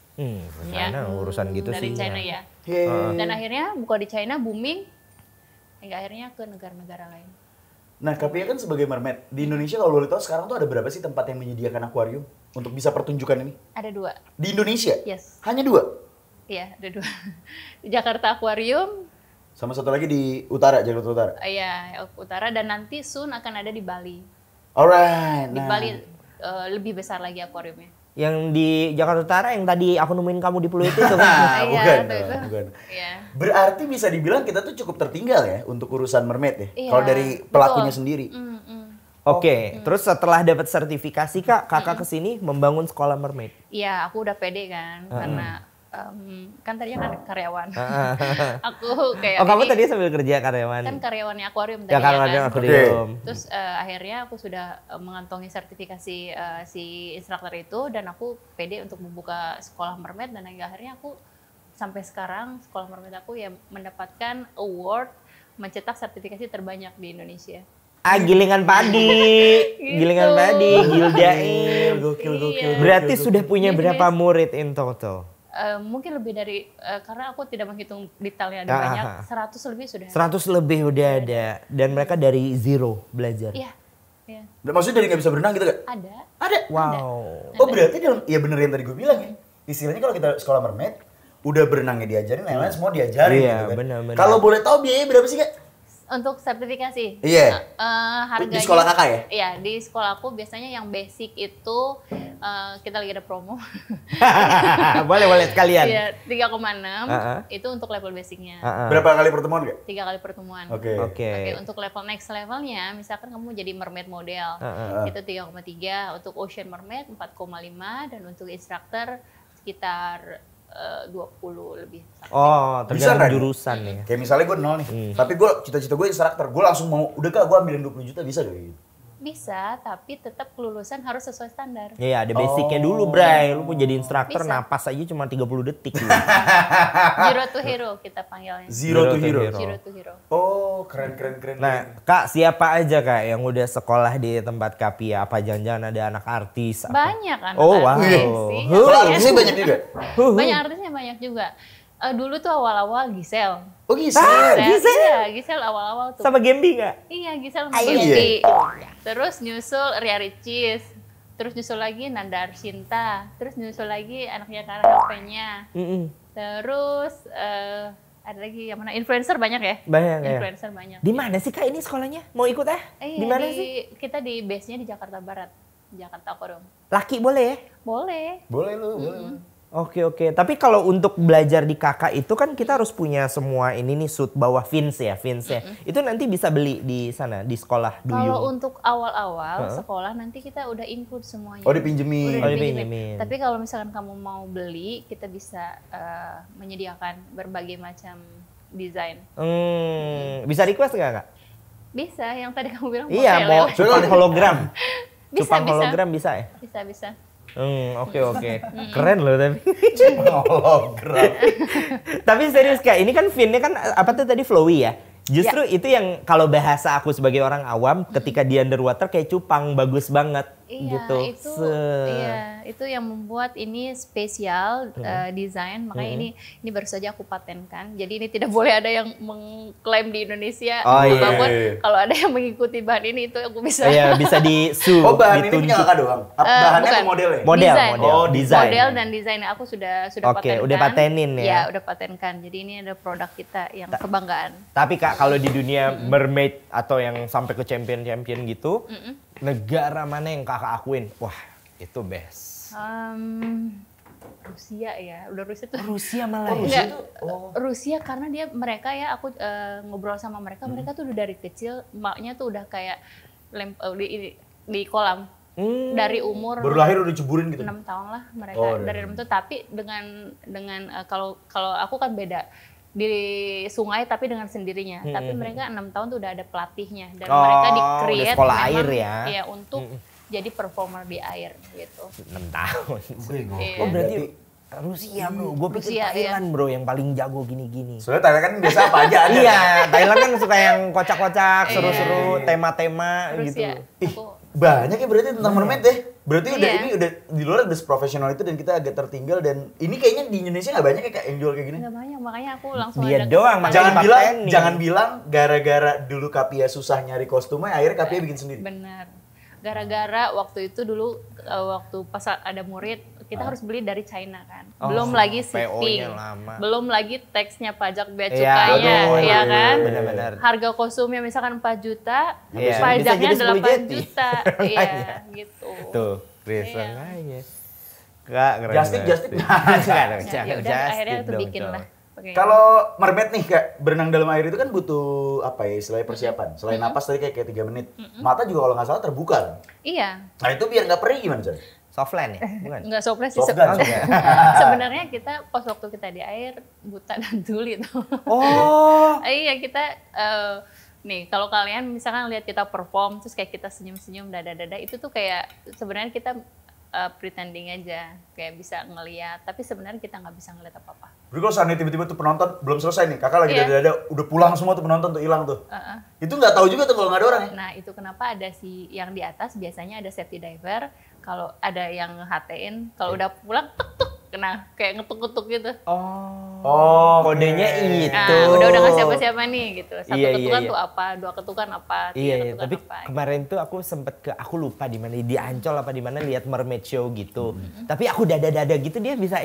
China urusan gitu dari sih. China ya. Dan akhirnya buka di China booming, hingga akhirnya ke negara-negara lain. Nah, Kapia kan sebagai mermaid di Indonesia kalau boleh tahu sekarang tuh ada berapa sih tempat yang menyediakan akuarium untuk bisa pertunjukan ini? Ada 2. Di Indonesia? Yes. Hanya 2? Iya, ada 2. Di Jakarta Aquarium. Sama satu lagi di Utara, Jakarta Utara? Iya, Utara, dan nanti soon akan ada di Bali. Alright. Di Bali lebih besar lagi akuariumnya. Yang di Jakarta Utara yang tadi aku nemuin kamu di Pulau itu kan? bukan, itu. bukan. Iya. Berarti bisa dibilang kita tuh cukup tertinggal ya untuk urusan mermaid ya? Iya, Kalau dari pelakunya betul. sendiri. Oke, terus setelah dapat sertifikasi kakak kesini membangun sekolah mermaid. Iya, aku udah pede kan, karena kan tadinya kan karyawan. Aku kayak Oh, kamu ini, tadi sambil kerja karyawan? kan karyawannya akuarium Ya, tadi karyawannya kan. akuarium. Terus akhirnya aku sudah mengantongi sertifikasi si instruktur itu, dan aku pede untuk membuka sekolah mermaid, dan akhirnya aku sampai sekarang sekolah mermaid aku ya mendapatkan award mencetak sertifikasi terbanyak di Indonesia. Gilingan padi, gilingan padi, Gildaim. Gokil. Berarti sudah punya Jadi, berapa murid in total? Mungkin lebih dari, karena aku tidak menghitung detailnya, ada Ah, banyak, ah. 100 lebih sudah. 100 lebih udah ada. Dan mereka dari zero belajar. Iya, iya. Maksudnya dari nggak bisa berenang gitu kan? Ada. Ada. Wow. Oh berarti dalam, ya bener yang tadi gue bilang ya. Istilahnya kalau kita sekolah mermaid, udah berenangnya diajarin, lain-lain semua diajarin Iya, gitu kan. benar-benar. Kalau boleh tahu biayanya berapa sih Kak? Untuk sertifikasi? Iya. Harganya, Di sekolah kakak ya? Iya, di sekolah aku biasanya yang basic itu, kita lagi ada promo. Boleh sekalian. Iya, 3,6 Uh-uh. itu untuk level basicnya. Berapa kali pertemuan Kak? 3 kali pertemuan. Oke. Oke. Oke, untuk level next levelnya, misalkan kamu jadi mermaid model, itu 3,3, untuk ocean mermaid 4,5, dan untuk instructor sekitar 20 lebih. Oh, Bisa tergantung kan? jurusan ya. Kayak misalnya gue 0 nih, tapi gue cita-cita gue instruktur, gue langsung mau, udah Kak gue ambilin 20 juta bisa gak gitu? Bisa, tapi tetap kelulusan harus sesuai standar. Iya, ada basicnya dulu, Bray. Lu mau jadi instruktur, Bisa. napas aja cuma 30 detik. Zero to hero kita panggilnya. Zero to hero. Zero to hero. Oh keren. Nah, Kak, siapa aja Kak yang udah sekolah di tempat Kapia? Apa jangan-jangan ada anak artis? Apa? Banyak anak Oh, wow. artis sih. Kalau artisnya banyak juga? Banyak artisnya banyak juga. Dulu tuh awal-awal Giselle. Oh Giselle. Giselle? Iya, Giselle awal-awal tuh. Sama Gembi nggak? Iya, Giselle sama Ayo, Gempi. Terus nyusul Ria Ricis. Terus nyusul lagi Nanda Arshinta. Terus nyusul lagi anaknya Kara HP-nya. Terus ada lagi yang mana? Influencer banyak ya? Banyak ya. Influencer banyak. Di mana sih Kak ini sekolahnya? Mau ikut Iya, Di mana sih? Kita di base-nya di Jakarta Barat. Jakarta Aquarium. Laki boleh ya? Boleh. Boleh lu, boleh. Oke. Tapi kalau untuk belajar di kakak itu kan kita harus punya semua ini nih suit bawah fins ya. Itu nanti bisa beli di sana di sekolah Duyung. Kalau untuk awal-awal sekolah nanti kita udah include semuanya. Oh dipinjemin. Udah Oh, dipinjemin. dipinjemin. Tapi kalau misalkan kamu mau beli, kita bisa menyediakan berbagai macam desain. Bisa request nggak Kak? Bisa, yang tadi kamu bilang Iya, mau cupang hologram. Bisa, Cupang bisa. hologram bisa ya? Bisa. Oke. Keren loh tapi. Hologram. Tapi serius Kak, ini kan finnya kan apa tuh tadi flowy ya? Justru itu yang kalau bahasa aku sebagai orang awam ketika di underwater kayak cupang bagus banget Iya, gitu. itu yang membuat ini spesial desain. Makanya ini baru saja aku patenkan. Jadi ini tidak boleh ada yang mengklaim di Indonesia. Oh, iya. Apapun. Kalau ada yang mengikuti bahan ini, itu aku bisa. Iya, bisa di sue. Oh bahan ini punya dituntut. kakak doang? Bahannya bukan. atau modelnya? Model. Oh, desain. Model dan desain aku sudah Oke, patenkan. udah patenin ya? Iya, udah patenkan. Jadi ini ada produk kita yang kebanggaan. Tapi Kak, kalau di dunia mermaid atau yang sampai ke champion gitu, negara mana yang Kakak akuin? Wah, itu best. Rusia ya, udah Rusia tuh. Rusia malah ya? Enggak, Rusia karena mereka ya, aku ngobrol sama mereka, mereka tuh udah dari kecil, maknya tuh udah kayak di kolam. Dari umur Baru lahir udah ceburin gitu? 6 tahun lah mereka, Oh, dari 6 tahun. Tapi dengan kalau aku kan beda. Di sungai tapi dengan sendirinya. Tapi mereka 6 tahun tuh udah ada pelatihnya. Dan mereka di-create udah sekolah memang, air ya? Iya, untuk jadi performer di air gitu. 6 tahun. Iya. Oh berarti Rusia bro, gue pikir Rusia, Thailand bro yang paling jago gini-gini. Soalnya Thailand kan biasa apa aja ada. Iya, Thailand kan suka yang kocak-kocak, seru-seru, tema-tema gitu. Rusia. Ih, Aku banyak ya berarti tentang mermaid deh. Berarti ini udah di luar udah profesional itu dan kita agak tertinggal dan ini kayaknya di Indonesia nggak banyak ya Kak yang jual kayak gini. Nggak banyak, makanya aku langsung Dia ada doang, kesempatan. Jangan bilang gara-gara dulu Kapia susah nyari kostumnya akhirnya Kapia bikin sendiri. Benar. Gara-gara waktu itu dulu waktu pas ada murid kita harus beli dari China kan. Belum lagi shipping. Belum lagi teksnya pajak bea cukainya, ya kan? Benar-benar. Harga kostumnya misalkan 4 juta, pajaknya 8 juta. Iya, gitu. Tuh, Chris makanya. Kak, keren. Justin. Ya udah akhirnya itu bikin lah. Kalau mermaid nih Kak, berenang dalam air itu kan butuh apa ya istilahnya persiapan. Selain napas tadi kayak 3 menit. Mata juga kalau nggak salah terbuka kan? Iya. Nah itu biar nggak perih gimana caranya? Softland ya? Bukan? Enggak softland sih. Sebenarnya kita pas waktu kita di air buta dan tuli tuh. Oh. Iya kita nih kalau kalian misalkan lihat kita perform terus kayak kita senyum-senyum dada-dada itu tuh kayak sebenarnya kita pretending aja kayak bisa ngelihat tapi sebenarnya kita nggak bisa ngelihat apa-apa. Berarti kalau seandainya tiba-tiba tuh penonton belum selesai nih, kakak lagi dada-dada udah pulang semua tuh penonton tuh hilang tuh. Itu nggak tahu juga tuh kalau nggak ada orang ya? Nah itu kenapa ada si yang di atas biasanya ada safety diver, kalau ada yang nge-HT-in, kalau udah pulang tuk kena kayak ngetuk-ngetuk gitu. Oh, kodenya itu. Nah, udah nggak siapa-siapa nih gitu. Satu ketukan tuh apa, 2 ketukan apa, 3 ketukan tapi apa. kemarin tuh aku sempet aku lupa di mana di Ancol apa di mana lihat mermaid show gitu. Tapi aku dada-dada gitu dia bisa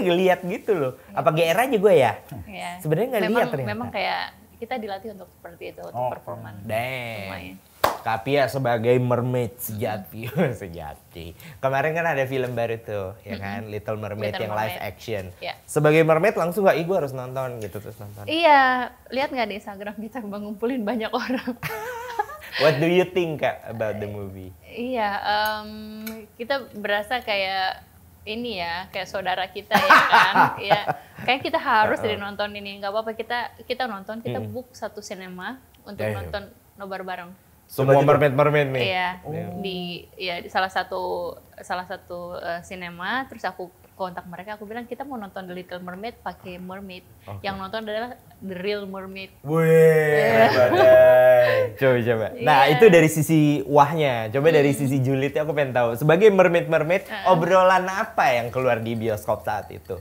ngelihat gitu loh. Apa GR aja gue ya? Iya. Sebenarnya nggak lihat ternyata. Memang kayak kita dilatih untuk seperti itu, untuk performan. Damn. Kapia sebagai mermaid sejati. Sejati. Kemarin kan ada film baru tuh, ya kan? Little Mermaid yang live action. Yeah. Sebagai mermaid langsung nggak, gue harus nonton gitu terus nonton. Iya, lihat nggak di Instagram kita ngumpulin banyak orang. What do you think Kak about the movie? Iya, kita berasa kayak ini ya, kayak saudara kita ya kan. Iya, kayak kita harus nonton ini. Nggak apa-apa kita nonton, kita book satu sinema untuk nonton nobar bareng. Semua mermaid nih. Iya, di salah satu sinema, terus aku kontak mereka, aku bilang kita mau nonton The Little Mermaid pakai mermaid. Yang nonton adalah The Real Mermaid. Wih, Coba. Nah, itu dari sisi wahnya. Coba dari sisi julidnya aku pengen tahu. Sebagai mermaid, obrolan apa yang keluar di bioskop saat itu?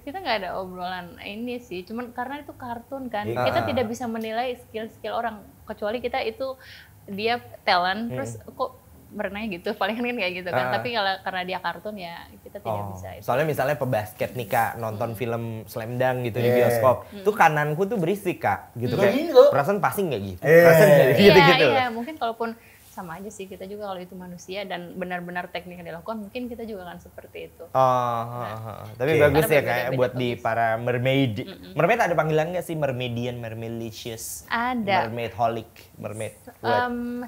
Kita nggak ada obrolan ini sih, cuman karena itu kartun kan, kita tidak bisa menilai skill orang, kecuali kita itu dia talent, terus kok berenangnya gitu, paling kan kayak gitu kan. Tapi kalau karena dia kartun ya kita tidak bisa. Soalnya misalnya pebasket nih Kak, nonton film Slam Dunk gitu di bioskop, tuh kananku tuh berisik Kak, gitu kayak perasaan passing nggak gitu, perasaan gitu. Iya, mungkin kalaupun sama aja sih, kita juga kalau itu manusia dan benar-benar teknik yang dilakukan mungkin kita juga akan seperti itu. Tapi bagus ya kayak buat di para mermaid. Mermaid ada panggilan nggak sih? Mermaidian, mermaidlicious, ada. Mermaidholic, mermaid.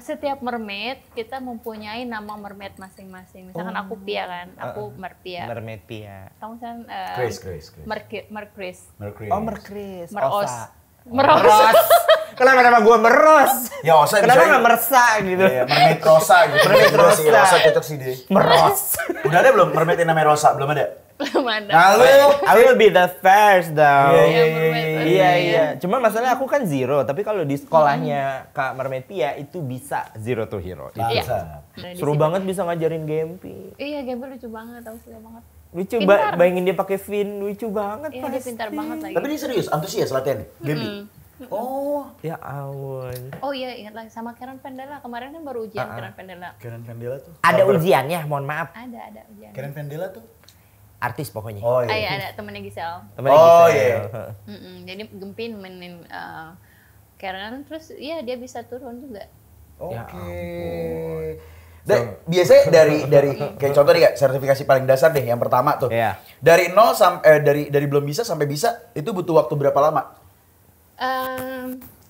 Setiap mermaid kita mempunyai nama mermaid masing-masing. Misalkan aku Pia kan, aku Merpia. Mermaid Pia. Kamu kan Chris. Merkris. Oh, Merkris. Meros. Kenapa nama gue Meros? Ya Osa bisa. Kenapa nggak Mersa gitu? Iya, mermaid Rosa gitu. Mermaid Rosa. Rosa cocok sih deh. Meros. Udah ada belum mermaid yang namanya Rosa? Belum ada? Belum ada. Lalu I will be the first though. Iya. Cuma masalah aku kan zero, tapi kalau di sekolahnya Kak Mermaid Pia itu bisa zero to hero. Iya. Seru banget bisa ngajarin Gempi. Iya, Gempi lucu banget, aku suka banget. Lucu bayangin dia pakai fin, lucu banget. Iya, dia pintar banget lagi. Tapi dia serius, antusias latihan Gempi. Oh, ya ampun. Oh iya, ingat lagi sama Karen Pendela. Kemarin kan baru ujian Karen Pendela. Karen Pendela tuh. Ada ujiannya, mohon maaf. Ada ujian. Karen Pendela tuh artis pokoknya. Oh iya. iya. Ada temennya Gisel. Iya. Jadi Gempi nemenin Karen, terus iya dia bisa turun juga. Oke. Biasanya dari kayak contoh nih Kak, sertifikasi paling dasar deh yang pertama tuh. Iya. Dari nol sampai dari belum bisa sampai bisa itu butuh waktu berapa lama?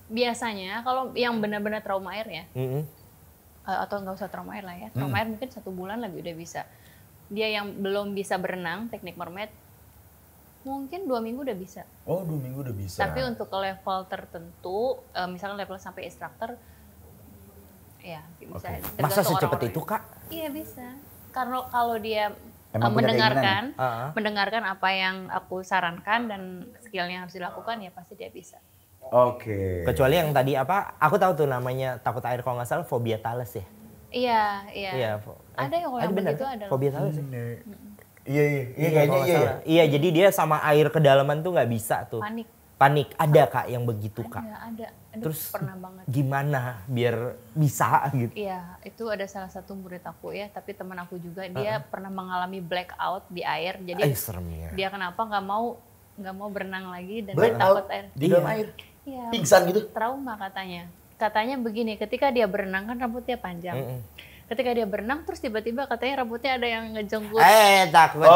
Biasanya kalau yang benar-benar trauma air ya, atau nggak usah trauma air lah ya, trauma air mungkin 1 bulan lagi udah bisa. Dia yang belum bisa berenang teknik mermaid, mungkin 2 minggu udah bisa. Oh 2 minggu udah bisa. Tapi untuk ke level tertentu, misalkan level sampai instruktur, ya bisa. Masa secepat itu Kak? Iya bisa. Karena kalau dia mendengarkan apa yang aku sarankan dan skillnya harus dilakukan ya pasti dia bisa. Oke. Kecuali yang tadi apa? Aku tahu tuh namanya takut air kalau nggak salah fobia Thales ya. Iya. Iya. Ada yang orang bener begitu kan? ada. Fobia tahu sih. Iya kayaknya kalau nggak iya. salah. Iya, jadi dia sama air kedalaman tuh nggak bisa tuh. Panik. Ada Kak yang begitu Kak. Ada. Aduh, Terus pernah banget. Gimana biar bisa gitu? Iya, itu ada salah satu murid aku ya, tapi teman aku juga dia pernah mengalami blackout di air. Jadi Serem ya. dia kenapa nggak mau berenang lagi dan dia Blackout takut air. di dalam air. Iya. Pingsan gitu. Trauma katanya. Katanya begini, ketika dia berenang kan rambutnya panjang. Ketika dia berenang terus tiba-tiba katanya rambutnya ada yang ngejenggut. Takutnya.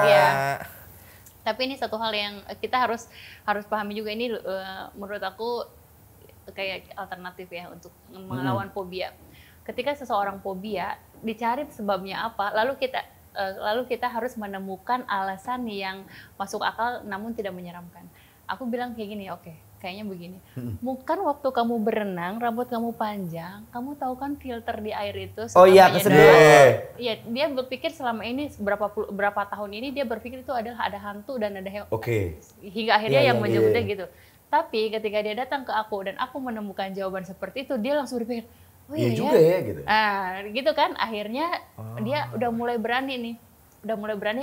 Iya. Tapi ini satu hal yang kita harus pahami juga, ini menurut aku kayak alternatif ya untuk melawan fobia. Ketika seseorang fobia, dicari sebabnya apa, lalu kita harus menemukan alasan yang masuk akal namun tidak menyeramkan. Aku bilang kayak gini, oke, kayaknya begini. Bukan waktu kamu berenang, rambut kamu panjang, kamu tahu kan filter di air itu. Oh iya, kesedot. Iya, dia berpikir selama ini berapa tahun ini dia berpikir itu adalah ada hantu dan ada hewan. Hingga akhirnya yang menyebutnya gitu. Tapi ketika dia datang ke aku dan aku menemukan jawaban seperti itu, dia langsung berpikir, oh iya juga ya gitu. Gitu kan, akhirnya dia udah mulai berani nih.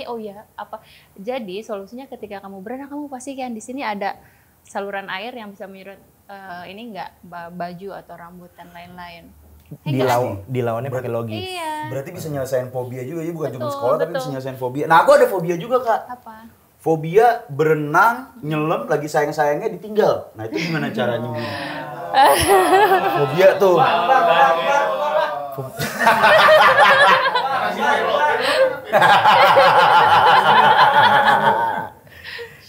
Oh ya, apa? Jadi solusinya ketika kamu berenang, kamu pastikan di sini ada saluran air yang bisa menyerot ini enggak baju atau rambut dan lain-lain. Dilawannya pakai logis. Iya. Berarti bisa nyelesain fobia juga ya, bukan cuma Betul, sekolah tapi betul. bisa nyelesain fobia. Nah, aku ada fobia juga, Kak. Apa? Fobia berenang, nyelam, lagi sayang-sayangnya ditinggal. Nah, itu gimana caranya? Fobia tuh.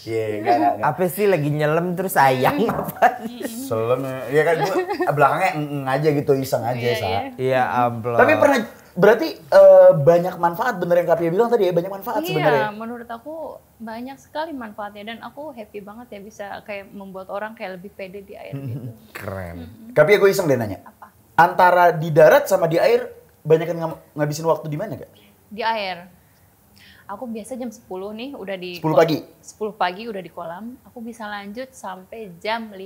Enggak. Apa sih lagi nyelam terus sayang apa? Selam ya kan gua belakangnya aja gitu, iseng aja, Sa. Iya, ampun. Tapi berarti banyak manfaat, bener yang Kak Pia bilang tadi ya, banyak manfaat sebenarnya. Iya, menurut aku banyak sekali manfaatnya dan aku happy banget ya bisa kayak membuat orang kayak lebih pede di air gitu. Keren. Kak Pia, gue iseng deh nanya. Apa? Antara di darat sama di air, banyak yang ngabisin waktu di mana, Kak? Di air. Aku biasa jam 10 nih udah di 10 pagi? 10 pagi udah di kolam. Aku bisa lanjut sampai jam 5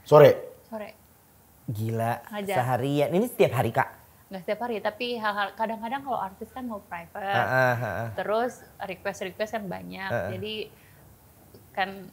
Sore? Gila, Ngajar. seharian. Ini setiap hari Kak? Nggak setiap hari, tapi hal-hal kadang-kadang kalau artis kan mau private. Terus request kan banyak. Jadi kan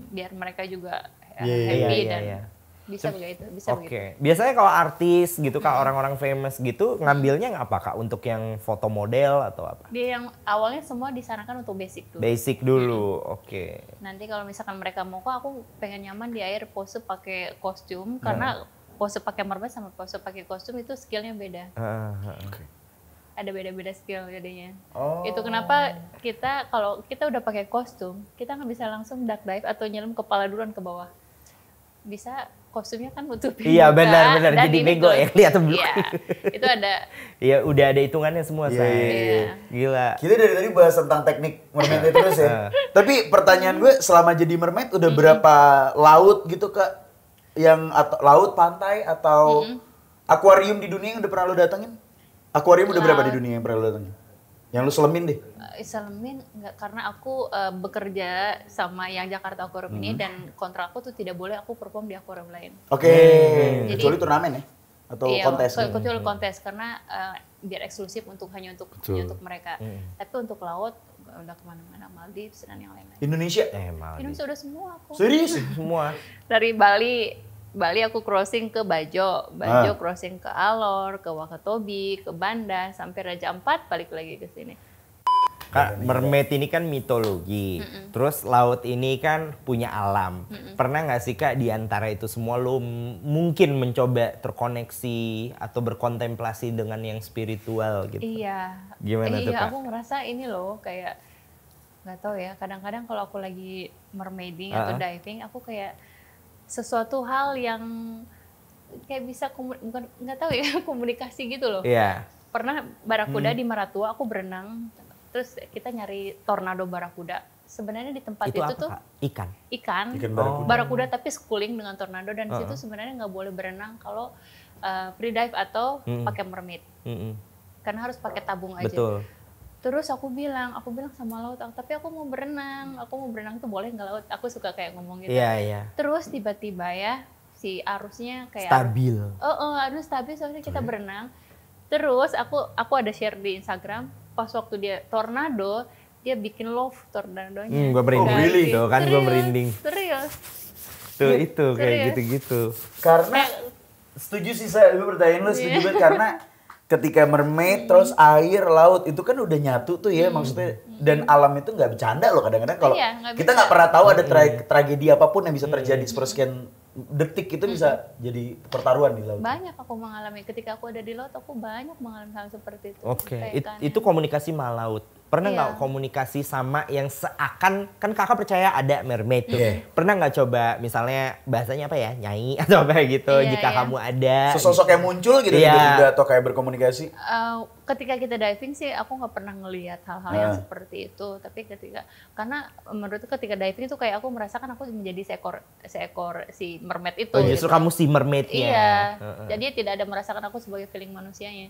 biar mereka juga happy dan bisa begitu, bisa begitu. Biasanya kalau artis gitu Kak, orang-orang famous gitu ngambilnya apa Kak? Untuk yang foto model atau apa? Dia yang awalnya semua disarankan untuk basic dulu. Basic dulu, oke. Nanti kalau misalkan mereka mau, kok aku pengen nyaman di air pose pakai kostum, karena pose pakai mermaid sama pose pakai kostum itu skillnya beda. Ada beda-beda skill jadinya. Itu kenapa kalau kita udah pakai kostum, kita nggak bisa langsung duck dive atau nyelam kepala duluan ke bawah. Bisa kostumnya kan nutupin. Iya, muka, benar. dan Jadi ini bego tuh. ya, kelihatan beluk. Iya, itu ada. Iya, udah ada hitungannya semua, Say. Iya. Gila. Kita dari tadi bahas tentang teknik mermaid terus ya. Tapi pertanyaan gue, selama jadi mermaid udah berapa laut gitu, Kak? Atau laut, pantai, atau akuarium di dunia yang udah pernah lo datengin? Akuarium udah berapa di dunia yang pernah lo datengin? Yang lo selemin deh? Selemin enggak, karena aku bekerja sama yang Jakarta Aquarium ini dan kontrak aku tuh tidak boleh aku perform di akuarium lain. Kecuali turnamen ya? Atau kontes? Kecuali kontes, karena biar eksklusif hanya untuk mereka. Tapi untuk laut udah kemana-mana, Maldives dan yang lain-lain. Indonesia? Indonesia udah semua aku. Serius? Semua. Dari Bali aku crossing ke Bajo crossing ke Alor, ke Wakatobi, ke Banda, sampai Raja Ampat balik lagi ke sini. Kak, mermaid ini kan mitologi, terus laut ini kan punya alam. Pernah nggak sih Kak di antara itu semua lo mungkin mencoba terkoneksi atau berkontemplasi dengan yang spiritual gitu? Iya. Gimana tuh Kak? Aku ngerasa ini loh kayak nggak tahu ya. Kadang-kadang kalau aku lagi mermaiding atau diving, aku kayak sesuatu hal yang kayak bisa nggak tahu ya komunikasi gitu loh. Iya. Pernah barakuda di Maratua, aku berenang. Terus kita nyari tornado barakuda. Sebenarnya di tempat itu apa, tuh Kak? Ikan barakuda tapi schooling dengan tornado, dan di situ sebenarnya nggak boleh berenang kalau free dive atau pakai mermaid. Karena harus pakai tabung aja. Betul. Terus aku bilang sama laut, tapi aku mau berenang tuh boleh nggak laut? Aku suka kayak ngomong gitu. Iya. Terus tiba-tiba ya si arusnya kayak Stabil. harus stabil soalnya kita berenang. Terus aku ada share di Instagram pas waktu dia tornado, dia bikin love tornadonya. Gue merinding. Oh, really? Tuh kan gue Serius, merinding. Serius. Tuh itu kayak Serius. gitu-gitu. Karena setuju sih saya, gue pertanyaan lo setuju banget karena ketika mermaid terus air laut itu kan udah nyatu tuh ya maksudnya dan alam itu nggak bercanda loh kadang-kadang kalau Iya, nggak kita bisa. nggak pernah tahu ada tragedi apapun yang bisa terjadi sepersekian detik itu bisa jadi pertaruhan di laut. Banyak aku mengalami ketika aku ada di laut, aku banyak mengalami hal seperti itu. Oke, Kayak kan itu komunikasi malaut. Pernah nggak Iya. komunikasi sama yang seakan, kan kakak percaya ada mermaid tuh. Iya. Pernah nggak coba misalnya bahasanya apa ya, nyai atau apa gitu Iya, jika iya. kamu ada. Sosok yang muncul gitu Iya. tiba-tiba atau kayak berkomunikasi. ketika kita diving sih aku nggak pernah ngelihat hal-hal yang seperti itu, tapi karena menurutku ketika diving itu kayak aku merasakan aku menjadi seekor si mermaid itu. Oh, justru gitu. kamu si mermaidnya. Iya, Heeh. jadi tidak ada merasakan aku sebagai feeling manusianya.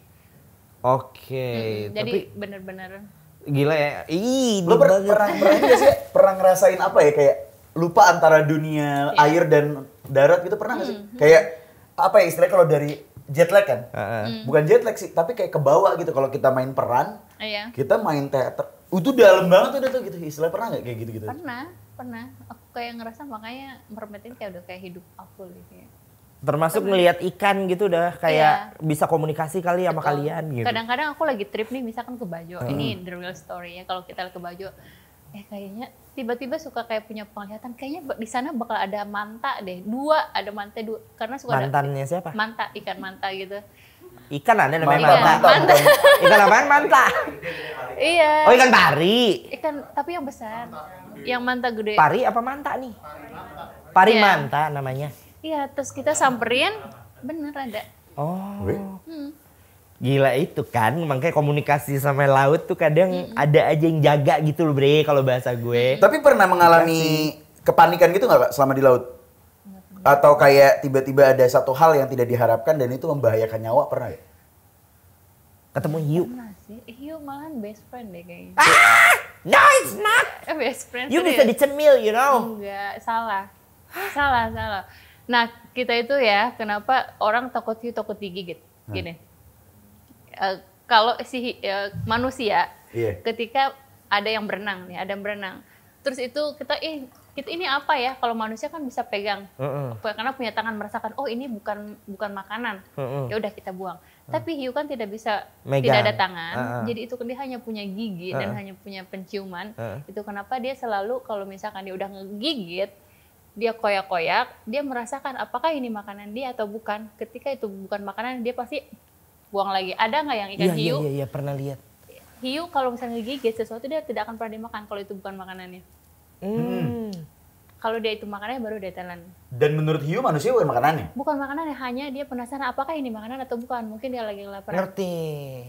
Oke, Jadi tapi bener-bener gila ya. Ih, Lo banget. pernah nggak sih pernah ngerasain apa ya kayak lupa antara dunia air dan darat gitu pernah nggak sih? Kayak apa ya istilahnya kalau dari jet lag kan? Bukan jet lag sih, tapi kayak ke bawah gitu kalau kita main peran, iya. kita main teater. Itu dalam banget udah tuh gitu. Istilahnya pernah nggak kayak gitu-gitu? Pernah. Aku kayak ngerasa makanya mermaid ini kayak udah kayak hidup aku gitu ya. Termasuk ngelihat ikan gitu udah kayak bisa komunikasi kali sama kalian gitu. Kadang-kadang aku lagi trip nih misalkan ke Bajo. Ini the real story ya kalau kita ke Bajo. Kayaknya tiba-tiba suka kayak punya penglihatan kayaknya di sana bakal ada manta deh. Ada manta dua karena suka Mantannya siapa? manta, ikan manta gitu. Ikan ada namanya Iya, manta. manta. Ikan apaan manta? Iya. Oh, ikan pari. Ikan tapi yang besar. Yang manta gede. Pari apa manta nih? Pari Iya. manta namanya. Iya, terus kita samperin, bener ada. Oh. Wih. Gila itu kan, makanya komunikasi sama laut tuh kadang ada aja yang jaga gitu loh bre kalau bahasa gue. Tapi pernah mengalami kepanikan gitu nggak Kak selama di laut? Atau kayak tiba-tiba ada satu hal yang tidak diharapkan dan itu membahayakan nyawa pernah ya? Ketemu hiu. Pernah sih. Hiu malahan best friend deh kayaknya. No it's not. Best friend. You serius. bisa dicemil you know. Enggak, salah. Salah. Nah, kita itu ya, kenapa orang takut hiu, takut digigit? Gini. Kalau manusia, Iya. ketika ada yang berenang nih, terus itu kita ini apa ya? Kalau manusia kan bisa pegang, karena punya tangan merasakan, oh ini bukan makanan, ya udah kita buang. Tapi hiu kan tidak bisa, Megang. tidak ada tangan, jadi itu dia hanya punya gigi dan hanya punya penciuman. Itu kenapa dia selalu kalau misalkan dia udah ngegigit, dia koyak-koyak, dia merasakan apakah ini makanan dia atau bukan. Ketika itu bukan makanan, dia pasti buang lagi. Ada nggak yang ikan hiu? Iya pernah lihat. Hiu kalau misalnya ngegigit sesuatu dia tidak akan pernah dimakan kalau itu bukan makanannya. Kalau dia itu makanannya baru dia telan. Dan menurut hiu manusia bukan makanannya? Bukan makanannya, hanya dia penasaran apakah ini makanan atau bukan. Mungkin dia lagi kelaparan. Ngerti.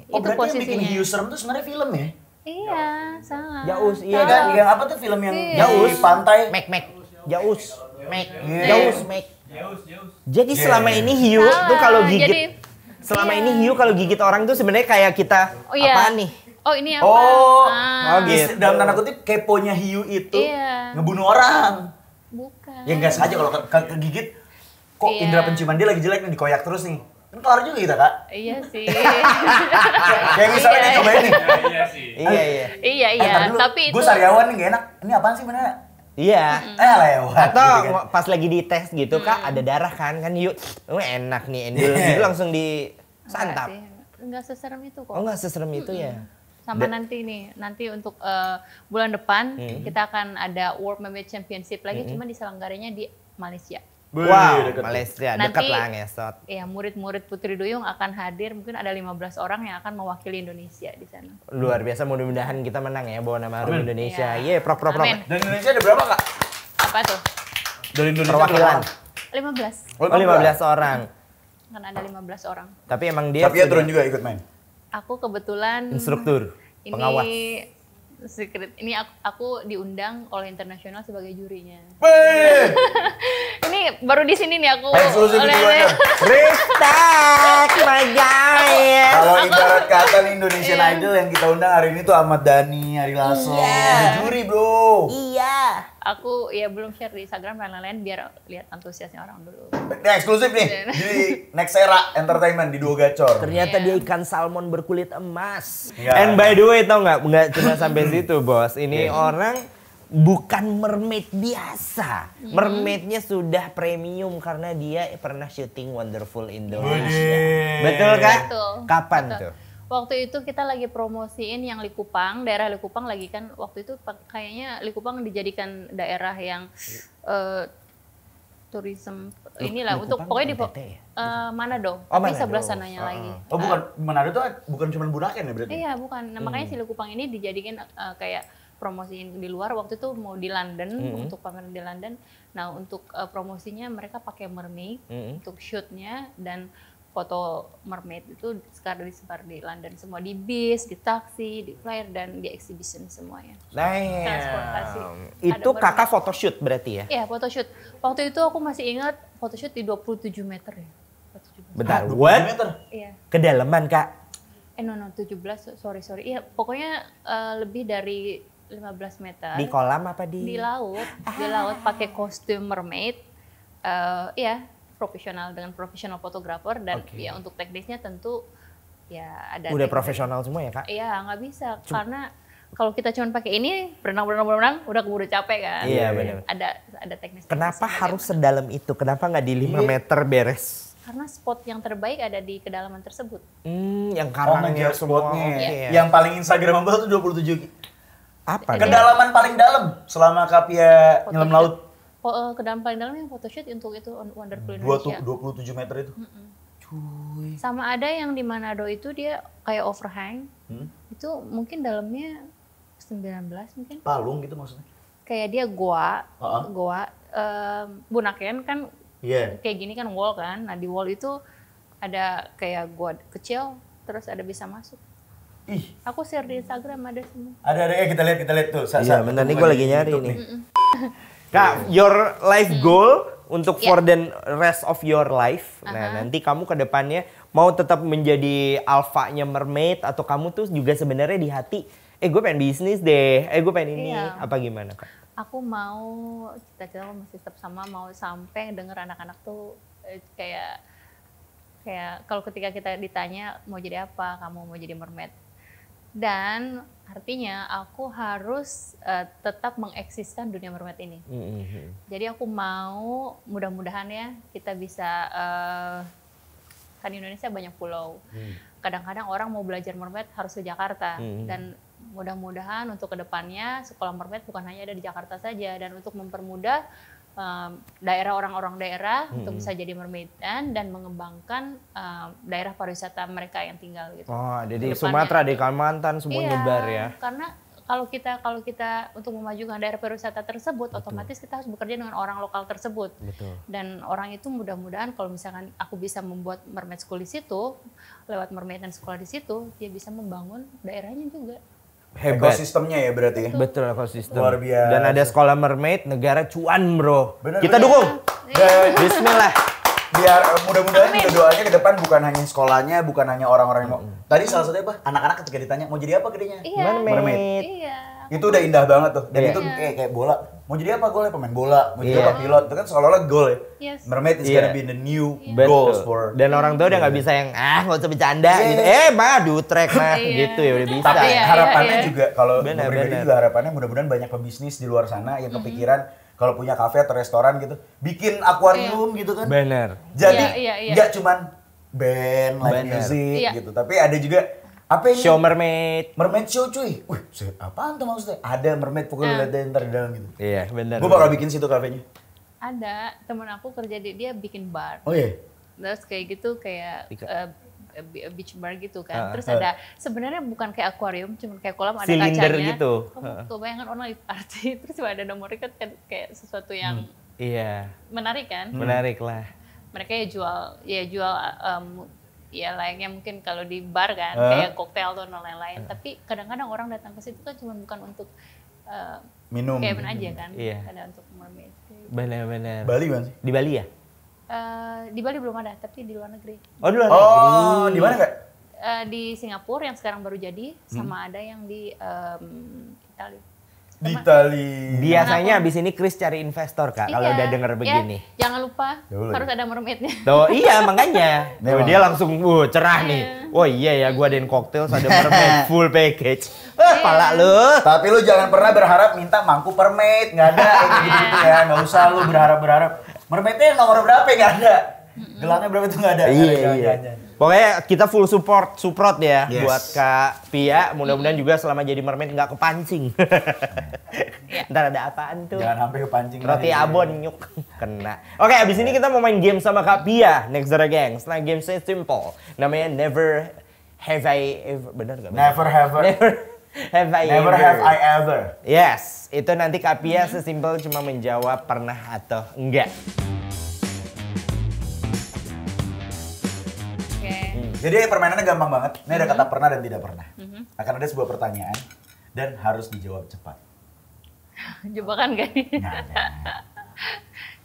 Oh Itu berarti yang bikin posisinya. hiu serem tuh sebenarnya film ya? Iya, salah. Jaus, iya Salah. kan? Yang apa tuh film yang Iya. di pantai? Mek. Jaus. Mek. Iya. Jaus, mek. Jadi selama ini hiu Salah, tuh kalau gigit jadi- selama iya. ini hiu kalau gigit orang tuh sebenarnya kayak kita Oh iya. apaan nih? Oh ini apa? Oh, gitu. dalam tanda kutip keponya hiu itu Iya. ngebunuh orang. Bukan. Ya nggak sengaja kalau kegigit, kok Iya. indera penciuman dia lagi jelek nih, dikoyak terus nih. Kan kelar juga kita Kak. Iya sih. Kayak misalnya nih cobain nih. Iya. Iya. Tapi itu Gue sariawan nih gak enak. Ini apaan sih benernya? Iya. Lewat. Atau gitu kan. pas lagi dites gitu Kak ada darah kan hiu. Enak nih endul gitu langsung disantap. Enggak seserem itu kok. Oh enggak seserem itu ya. Sama nanti untuk bulan depan kita akan ada World Mermaid Championship lagi, cuma diselenggaranya di Malaysia. Wow, deket. Malaysia Nanti- dekat lah ngesot. Ya, murid-murid Putri Duyung akan hadir, mungkin ada 15 orang yang akan mewakili Indonesia di sana. Luar biasa, mudah-mudahan kita menang ya bawa nama harum Amin. Indonesia. Iya. Pro. Amin. Dan Indonesia ada berapa Kak? Apa tuh? Dari Indonesia Perwakilan. 15. Oh 15 orang. Akan ada 15 orang. Tapi emang dia Tapi ya sudah turun juga ikut main. Aku kebetulan instruktur, ini pengawas. secret. Ini aku diundang oleh internasional sebagai jurinya. Wih, Ini baru di sini nih aku. eksklusif oleh- videonya. Respect my guy. Kalau ibarat kata nih Indonesian Idol yang kita undang hari ini tuh Ahmad Dhani, Ari Lasso. Ada juri bro. Iya. Aku ya belum share di Instagram dan lain-lain biar lihat antusiasnya orang dulu. Ini eksklusif nih, jadi Next Era Entertainment di Dua Gacor. Ternyata dia ikan salmon berkulit emas. Iya. And by the way, tau nggak cuma sampai situ bos. Ini orang bukan mermaid biasa. Mermaidnya sudah premium karena dia pernah syuting Wonderful Indonesia. Betul kan? Betul. Kapan Betul. tuh? Waktu itu kita lagi promosiin yang Likupang, daerah Likupang lagi kan waktu itu kayaknya Likupang dijadikan daerah yang tourism inilah Likupang untuk pokoknya di NTT ya? Manado, Oh, tapi Manado. sebelah sananya lagi. Oh bukan, Manado tuh bukan cuma Bunaken ya berarti? Iya bukan, nah, makanya si Likupang ini dijadikan kayak promosiin di luar. Waktu itu mau di London untuk pameran di London. Nah untuk promosinya mereka pakai mermaid untuk shootnya dan foto mermaid itu sekarang disebar di London semua, di bis, di taksi, di flyer dan di exhibition semuanya. Transportasi. Itu Ada kakak photoshoot berarti ya? Iya photoshoot. Waktu itu aku masih ingat photoshoot di 27 meter ya. 27 meter. Bentar, 20 what? meter. Iya. Kedalaman kak? No 17, sorry. Iya pokoknya lebih dari 15 meter. Di kolam apa di? Di laut, pakai kostum mermaid. Ya profesional dengan profesional fotografer dan ya untuk teknisnya tentu ya ada. Udah teknis. profesional semua ya kak? Iya nggak bisa karena kalau kita cuma pakai ini berenang udah keburu capek kan. Iya benar. Ada teknis. Kenapa harus sedalam itu? Kenapa nggak di 5 meter beres? Karena spot yang terbaik ada di kedalaman tersebut. Yang Oh, karangnya ngejar semua. spotnya. Oke. Yang paling instagramable tuh 27. Apa? Kedalaman paling dalam selama Kapia nyelam laut. Kedalaman paling dalam yang photoshoot untuk itu Wonderful 27 Indonesia. meter itu. Cuy. Sama ada yang di Manado itu dia kayak overhang. Itu mungkin dalamnya 19 mungkin. Palung gitu maksudnya. Kayak dia goa, Uh-uh. Bunaken kan Iya. kayak gini kan wall kan. Nah di wall itu ada kayak goa kecil terus ada bisa masuk. Ih, Aku share di Instagram ada semua. ada kita lihat tuh. Iya benar nih gue lagi nyari YouTube nih. Kak, your life goal untuk for the rest of your life. Nah, nanti kamu ke depannya mau tetap menjadi alfanya mermaid atau kamu tuh juga sebenarnya di hati, gue pengen bisnis deh, gue pengen ini, Iya. apa gimana Kak? Aku mau cita-cita aku masih tetap sama, mau sampai denger anak-anak tuh kayak kalau ketika kita ditanya mau jadi apa, kamu mau jadi mermaid. Dan artinya aku harus tetap mengeksiskan dunia mermaid ini. Jadi aku mau mudah-mudahan ya kita bisa kan di Indonesia banyak pulau. Kadang-kadang orang mau belajar mermaid harus ke Jakarta dan mudah-mudahan untuk kedepannya sekolah mermaid bukan hanya ada di Jakarta saja dan untuk mempermudah daerah orang-orang daerah untuk bisa jadi mermaidan dan mengembangkan daerah pariwisata mereka yang tinggal gitu. Oh, ada di Kedepannya. Sumatera, di Kalimantan semua nyebar ya. Karena kalau kita untuk memajukan daerah pariwisata tersebut, otomatis kita harus bekerja dengan orang lokal tersebut. Betul. Dan orang itu mudah-mudahan kalau misalkan aku bisa membuat mermaid school di situ, lewat mermaid dan sekolah di situ, dia bisa membangun daerahnya juga. Hebat. Ekosistemnya ya berarti ya. Betul ekosistem. Luar biasa. Dan ada sekolah mermaid, negara cuan bro. Bener, Kita bener. dukung. Dan Bismillah. biar mudah-mudahan juga doanya ke depan bukan hanya sekolahnya, bukan hanya orang-orang yang mau. Tadi salah satunya apa? Anak-anak ketika ditanya mau jadi apa gedenya? Iya. Mermaid. Iya. Itu udah indah banget tuh. Dan Iya. itu kayak bola. Mau jadi apa golnya? Pemain bola. Mau jadi Iya. apa? Pilot. Itu kan seolah-olah goal ya. Yes. Mermaid is Iya. gonna be the new Betul. goals for. Dan orang tua udah nggak bisa yang nggak usah bercanda Iya. gitu. Madu trek mah Iya. gitu ya udah bisa. Tapi Iya, harapannya iya. juga kalau gue Benar, pribadi benar. juga harapannya mudah-mudahan banyak pebisnis di luar sana yang kepikiran kalau punya kafe atau restoran gitu, bikin akuarium gitu kan. Bener. Jadi Iya, iya. nggak cuman band, live Benar. music Iya. gitu, tapi ada juga apa ini? Show mermaid. Mermaid show cuy. Wih, apaan tuh maksudnya? Ada mermaid pokoknya lihat deh ntar di dalam gitu. Iya bener. Gue bakal bikin situ kafenya. Ada teman aku kerja dia bikin bar. Oh iya. Terus kayak gitu kayak beach bar gitu kan. Terus ah. ada sebenarnya bukan kayak akuarium, cuma kayak kolam ada Silinder kacanya. gitu. Kamu kebayangkan orang lagi party terus ada nomornya kan kayak sesuatu yang Iya. menarik kan. Menarik lah. Mereka ya jual ya layaknya mungkin kalau di bar kan kayak koktail atau lain-lain. Tapi kadang-kadang orang datang ke situ kan cuma bukan untuk Minum. Kevin aja kan. Iya. Ada untuk mermaid. Bener-bener. Bali kan sih? Di Bali ya? Di Bali belum ada, tapi di luar negeri. Oh di luar negeri. Oh, di mana Kak? di Singapura yang sekarang baru jadi, sama ada yang di Italia. Di Itali. Biasanya abis ini Chris cari investor Kak, kalau Iya, udah denger ya, begini. jangan lupa Boleh. harus ada mermaidnya. Tuh, iya makanya. Tuh, Memang. dia langsung cerah nih. Oh iya ya, gua adain cocktail ada mermaid full package. Pala lu. Tapi lu jangan pernah berharap minta mangku permaid, nggak ada kayak gitu ya, nggak usah lu berharap. Mermaidnya nomor berapa nggak ada, gelangnya berapa itu nggak ada. Jangan. Pokoknya kita full support ya Yes. buat Kak Pia. Mudah-mudahan juga selama jadi mermaid nggak kepancing. Ntar ada apaan tuh? Jangan sampai kepancing. Roti lagi. abon nyuk kena. Oke, abis ini kita mau main game sama Kak Pia. Next Zara Gangs. Nah, game saya simple. Namanya Never Have I Ever. Benar nggak? Never have Never Have I Never Ever. have I ever. Yes, itu nanti Kak Pia sesimpel cuma menjawab pernah atau enggak. Oke. Jadi permainannya gampang banget. Ini ada kata pernah dan tidak pernah. Akan ada sebuah pertanyaan dan harus dijawab cepat. Jebakan gak nih? Nah,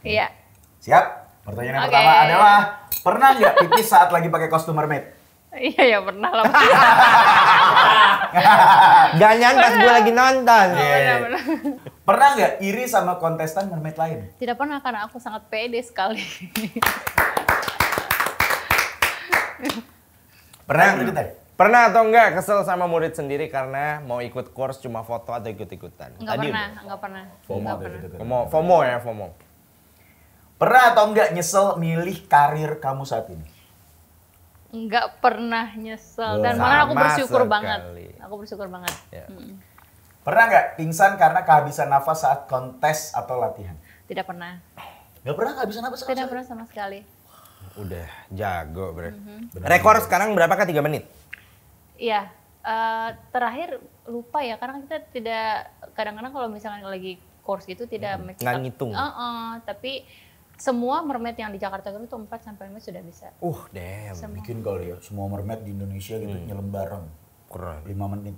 Iya. siap? Pertanyaan yang Oke. pertama adalah pernah nggak pipis saat lagi pakai kostum mermaid? Iya ya pernah lah. Jangan pas gue lagi nonton. Benar-benar. Pernah nggak iri sama kontestan mermaid lain? Tidak pernah karena aku sangat pede sekali. Pernah kita? Pernah atau enggak kesel sama murid sendiri karena mau ikut course cuma foto atau ikut-ikutan? Enggak Tadi pernah, enggak pernah. FOMO Enggak tuh pernah. gitu. FOMO ya, FOMO. Pernah atau nggak nyesel milih karir kamu saat ini? Enggak pernah nyesel dan Sama malah aku bersyukur sekali. banget. Aku bersyukur banget. Ya. Pernah nggak pingsan karena kehabisan nafas saat kontes atau latihan? Tidak pernah. Nggak pernah kehabisan nafas? Tidak pernah sama sekali. Udah jago, Bre. Rekor sekarang berapa Kak? 3 menit? Iya, terakhir lupa ya karena kita tidak kadang-kadang kalau misalnya lagi course gitu tidak make Nggak up. ngitung. Tapi semua mermaid yang di Jakarta itu 4 sampai 5 sudah bisa. Damn. Bikin kali ya, semua mermaid di Indonesia gitu nyelam bareng. Keren. 5 menit.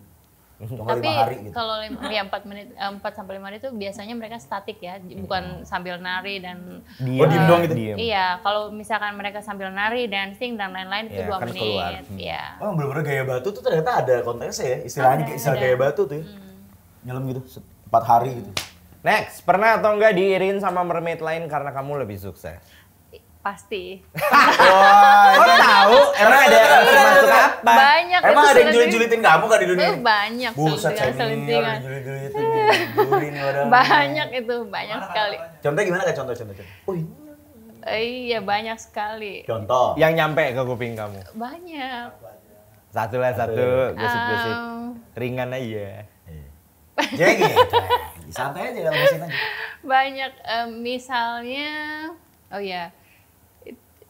Atau nggak Tapi 5 hari gitu. kalau 4 menit 4 sampai 5 menit itu biasanya mereka statik ya, bukan sambil nari dan Oh, diem doang gitu? Diem. Iya, kalau misalkan mereka sambil nari, dancing dan lain-lain itu Iya, 2 kan keluar. menit. Iya. Oh, bener-bener gaya batu tuh ternyata ada kontesnya ya, istilahnya istilah ada. gaya batu tuh ya. Nyelam gitu, 4 hari gitu. Next, pernah atau enggak diirin sama mermaid lain karena kamu lebih sukses? Pasti. Wah, Kok tahu? Emang ada termasuk apa? Banyak emang itu ada yang selentingan. julit-julitin kamu kak di dunia? Banyak Buset, selentingan, senior, selentingan. dijulit-julitin, juri nih padahal. Banyak itu, banyak sekali. Contohnya gimana kak contoh? Oh ini. Iya, banyak sekali. Contoh. Yang nyampe ke kuping kamu? Banyak. Satu lah, satu. Gosip-gosip. Ringan aja. Jadi gitu. Santai aja kalau mesin aja. Banyak, misalnya, oh ya,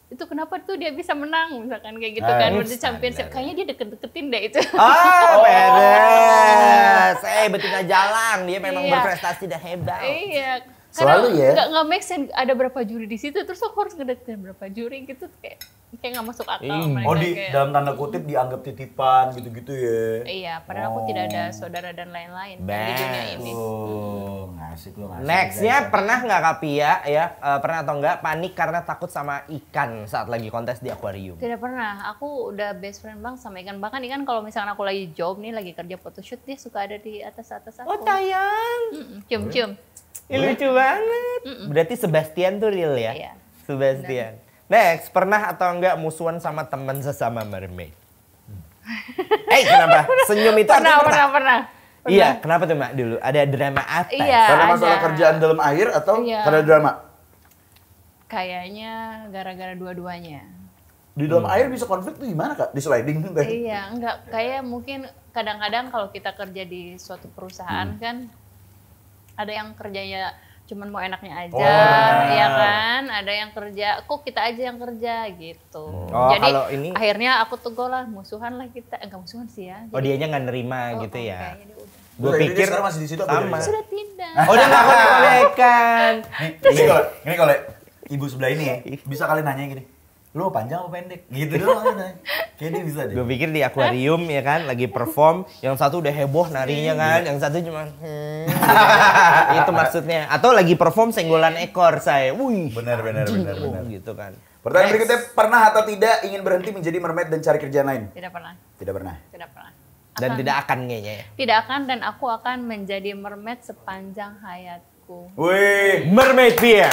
itu kenapa tuh dia bisa menang, misalkan kayak gitu kan, udah championship, kayaknya dia deket-deketin deh itu. Oh, beres. Betina Jalang. Dia memang Iya. berprestasi dan hebat. Iya. Selalu ya? Nggak make sense ada berapa juri di situ, terus aku harus ngedeketin berapa juri gitu, kayak nggak masuk akal. mereka Oh di kayak, dalam tanda kutip dianggap titipan gitu-gitu ya. iya, padahal aku tidak ada saudara dan lain-lain di dunia ini. Oh, ngasih lo ngasih. Nextnya pernah nggak Kak Pia ya? Pernah atau enggak panik karena takut sama ikan saat lagi kontes di akuarium? Tidak pernah, aku udah best friend banget sama ikan. Bahkan ikan kalau misalkan aku lagi job nih, lagi kerja photoshoot, dia suka ada di atas-atas aku. Oh tayang. Cium-cium. Lucu banget. Berarti Sebastian tuh real ya? Iya. Sebastian. Next, pernah atau enggak musuhan sama teman sesama mermaid? Kenapa? Senyum itu artinya Pernah. Iya, kenapa tuh Mak dulu? Ada drama apa? Iya. Karena masalah ada. kerjaan dalam air atau Iya. karena drama? Kayaknya gara-gara dua-duanya. Di dalam air bisa konflik tuh gimana kak? Di sliding tuh teh? Iya, enggak. Kayak mungkin kadang-kadang kalau kita kerja di suatu perusahaan kan, ada yang kerjanya cuman mau enaknya aja, ya kan? Ada yang kerja, kok kita aja yang kerja gitu. Oh, Jadi kalau ini- akhirnya aku tegur lah, musuhan lah kita. Enggak musuhan sih ya. Oh, dianya nggak nerima gitu ya? Kayaknya dia udah. Gue Terus pikir dia sekarang masih di situ apa sama. udah bisa? Sudah tidak. Oh, udah nggak bolehkan. Ini kalau ibu sebelah ini ya, bisa kalian nanya gini, lu mau panjang apa pendek? Gitu doang kan. Kayaknya dia bisa deh. Gue pikir di akuarium ya kan, lagi perform, yang satu udah heboh narinya kan, yang satu cuma itu maksudnya. Atau lagi perform senggolan ekor saya, wih, Benar. gitu kan. Pertanyaan Next. berikutnya, pernah atau tidak ingin berhenti menjadi mermaid dan cari kerjaan lain? Tidak pernah. Tidak pernah. Tidak pernah. Dan tidak akan kayaknya ya. Tidak akan, dan aku akan menjadi mermaid sepanjang hayatku. Wih. Mermaid Pia. Ya.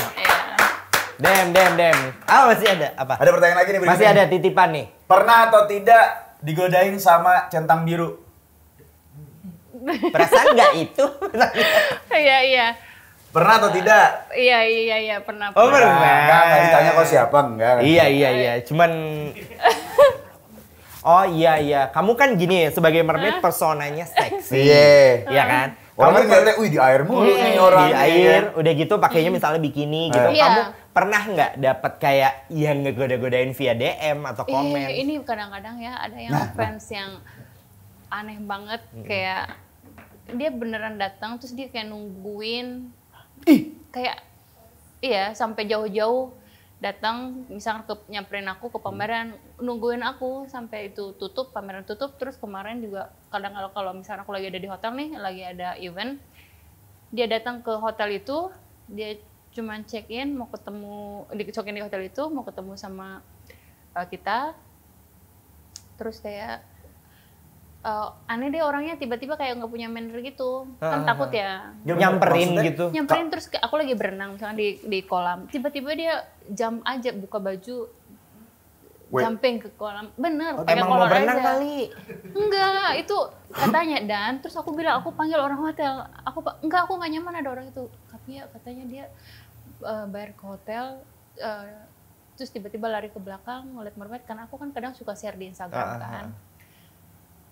Dem. Masih ada apa? Ada pertanyaan lagi nih berikutnya. Masih ada titipan nih. Pernah atau tidak digodain sama centang biru? Perasaan nggak itu? Iya. Pernah atau tidak? Iya, pernah. Oh, pernah. Enggak ditanya kok siapa, enggak. Iya. Cuman oh iya. Kamu kan gini ya, sebagai mermaid personanya seksi. Iya. Iya kan? Orang kan Kamu ngeliatnya, wih di air mulu nih orang. di air, udah gitu pakainya misalnya bikini gitu. Iya. Kamu pernah nggak dapat kayak yang ngegoda-godain via DM atau komen? Ini kadang-kadang ya ada yang fans yang aneh banget, kayak dia beneran datang terus dia kayak nungguin. Kayak iya sampai jauh-jauh datang, misalkan nyamperin aku ke pameran, nungguin aku sampai itu tutup, pameran tutup. Terus kemarin juga kadang kalau misalkan aku lagi ada di hotel nih, lagi ada event, dia datang ke hotel itu, dia cuman check-in mau ketemu, check-in di hotel itu mau ketemu sama kita. Terus kayak aneh deh orangnya, tiba-tiba kayak nggak punya manner gitu, kan takut ya. Nyamperin Maksudnya, gitu. Nyamperin terus aku lagi berenang misalkan di kolam, tiba-tiba dia jump aja, buka baju, Wait. jumping ke kolam, bener pakai Emang mau kolor berenang aja. kali. Enggak, itu katanya. Dan terus aku bilang, aku panggil orang hotel, enggak, aku nggak nyaman ada orang itu. Tapi ya katanya dia bayar ke hotel, terus tiba-tiba lari ke belakang ngeliat mermaid, karena aku kan kadang suka share di Instagram kan.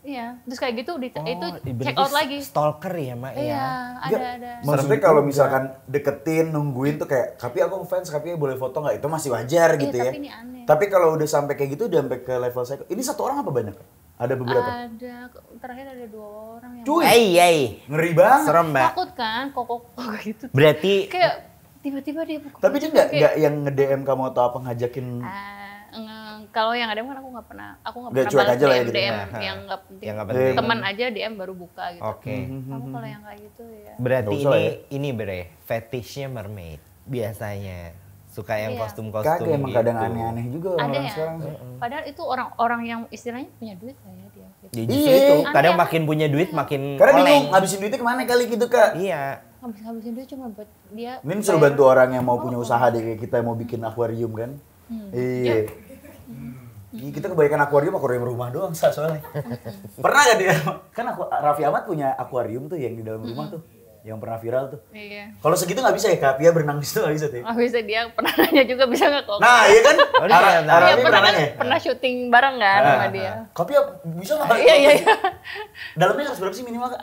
Iya, terus kayak gitu itu check out lagi. Stalker ya, Mak ya. Iya, ada. Maksudnya kalau misalkan deketin, nungguin tuh kayak, tapi aku fans, tapi boleh foto nggak? Itu masih wajar gitu ya. Tapi ini aneh. Tapi kalau udah sampai kayak gitu, udah sampai ke level saya. Ini satu orang apa banyak? Ada beberapa? Ada, terakhir ada 2 orang yang Cuy, ngeri banget. Serem, Mbak. takut kan, kok gitu. Berarti Kayak tiba-tiba dia buka. Tapi dia nggak yang nge-DM kamu atau apa ngajakin? Kalau yang ada kan aku nggak pernah Udah balas cuek aja lah ya DM, gitu. DM Nah, yang nggak penting. yang nggak penting. Teman aja DM baru buka gitu. Oke. Kamu kalau yang kayak gitu ya. Berarti Nggak usah lah ini bre, fetishnya mermaid biasanya. Suka yang Iya. kostum-kostum Kagak emang gitu. kadang aneh-aneh juga Ada orang ya. sekarang. Padahal itu orang-orang yang istilahnya punya duit lah ya dia. Gitu. Ya justru Iya. itu, kadang Aneh, makin punya duit makin Karena oleng. bingung ngabisin duitnya kemana kali gitu kak. Iya. Habis-habisin duit cuma buat dia. Ini suruh bayar. bantu orang yang mau punya usaha deh, kayak kita mau bikin akuarium kan. Iya. Iya, kita kebanyakan akuarium rumah doang soalnya. Pernah gak dia? Kan Raffi Ahmad punya akuarium tuh yang di dalam rumah tuh. Yang pernah viral tuh. Iya. Kalau segitu nggak bisa ya Kak? Pia berenang di situ nggak bisa tuh. Oh, bisa, dia pernah nanya juga bisa nggak kok? Nah iya kan? Oh, dia pernah nanya. Raffi Iya, pernah kan, nanya. pernah syuting bareng kan sama dia. Kak Pia bisa nggak? Iya. Dalamnya harus berapa sih minimal Kak?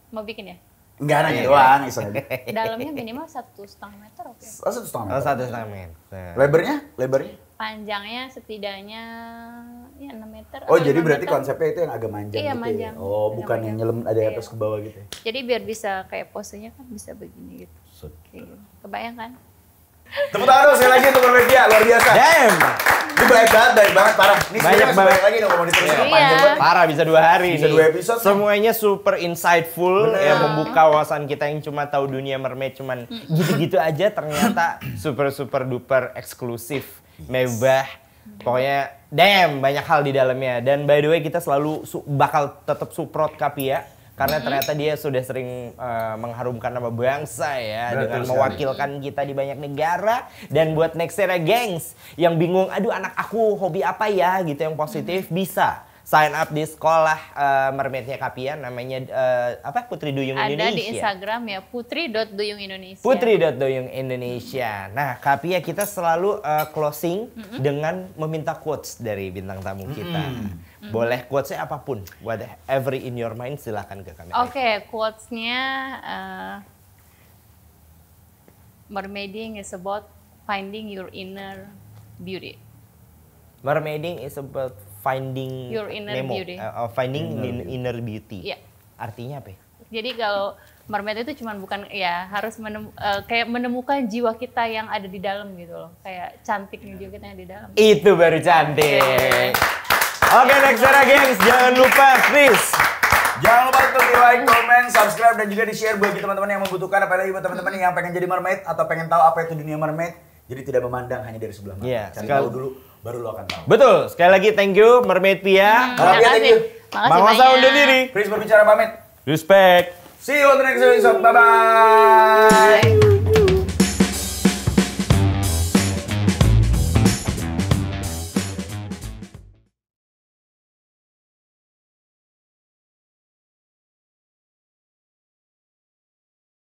Mau bikin ya? Enggak nanya doang, iseng aja. Dalamnya minimal 1,5 meter, oke. Oh, 1,5 Oh, meter. 1,5 meter. Lebarnya? Panjangnya setidaknya ya 6 meter. Oh atau jadi 5 berarti meter. konsepnya itu yang agak manjang Iya, gitu manjang. ya? Oh bukan Agak yang manjang. nyelam dari Iya. atas ke bawah gitu ya? Jadi biar bisa kayak posenya kan bisa begini gitu. Kayak gitu. Kebayang kan? Tepuk tangan dong sekali lagi untuk Mermaid Pia, luar biasa. Damn! Ini baik banget, parah. Ini Banyak sebenarnya masih banget. banyak lagi dong mau diterusin Iya. panjang banget. Parah bisa 2 hari Bisa nih. 2 episode nih. Semuanya super insightful Bener. ya, membuka wawasan kita yang cuma tahu dunia mermaid cuman gitu-gitu aja, ternyata super duper eksklusif, mewah. Pokoknya damn banyak hal di dalamnya. Dan by the way kita selalu bakal tetap support Kapia karena ternyata dia sudah sering mengharumkan nama bangsa ya. Betul Dengan sekali. mewakilkan kita di banyak negara. Dan buat next era gengs yang bingung, aduh anak aku hobi apa ya gitu yang positif, bisa sign up di sekolah mermaidnya Kapia, namanya apa, Putri Duyung Ada Indonesia. di Instagram ya, putri.duyungindonesia. Putri.Duyung Indonesia. Nah, Kapia kita selalu closing dengan meminta quotes dari bintang tamu kita. Boleh quotesnya apapun, whatever in your mind, silahkan ke kami. Oke, quotes-nya mermaiding is about finding your inner beauty. Mermaiding is about finding Your inner beauty. Finding inner beauty. Iya. Artinya apa ya? Jadi kalau mermaid itu cuman bukan ya harus kayak menemukan jiwa kita yang ada di dalam gitu loh. Kayak cantiknya jiwa kita yang di dalam. Itu baru cantik. Oke, next era gengs, jangan lupa please. Jangan lupa untuk di like, comment, subscribe, dan juga di share bagi teman-teman yang membutuhkan, apalagi buat teman-teman yang pengen jadi mermaid atau pengen tahu apa itu dunia mermaid. Jadi tidak memandang hanya dari sebelah mata. Iya, Cari sekali- tahu dulu, baru lo akan tahu. Betul. Sekali lagi thank you Mermaid Pia. Makasih, thank you. Makasih Bang Masa banyak. undur diri. Prince berbicara pamit. Respect. See you on the next episode. Bye-bye.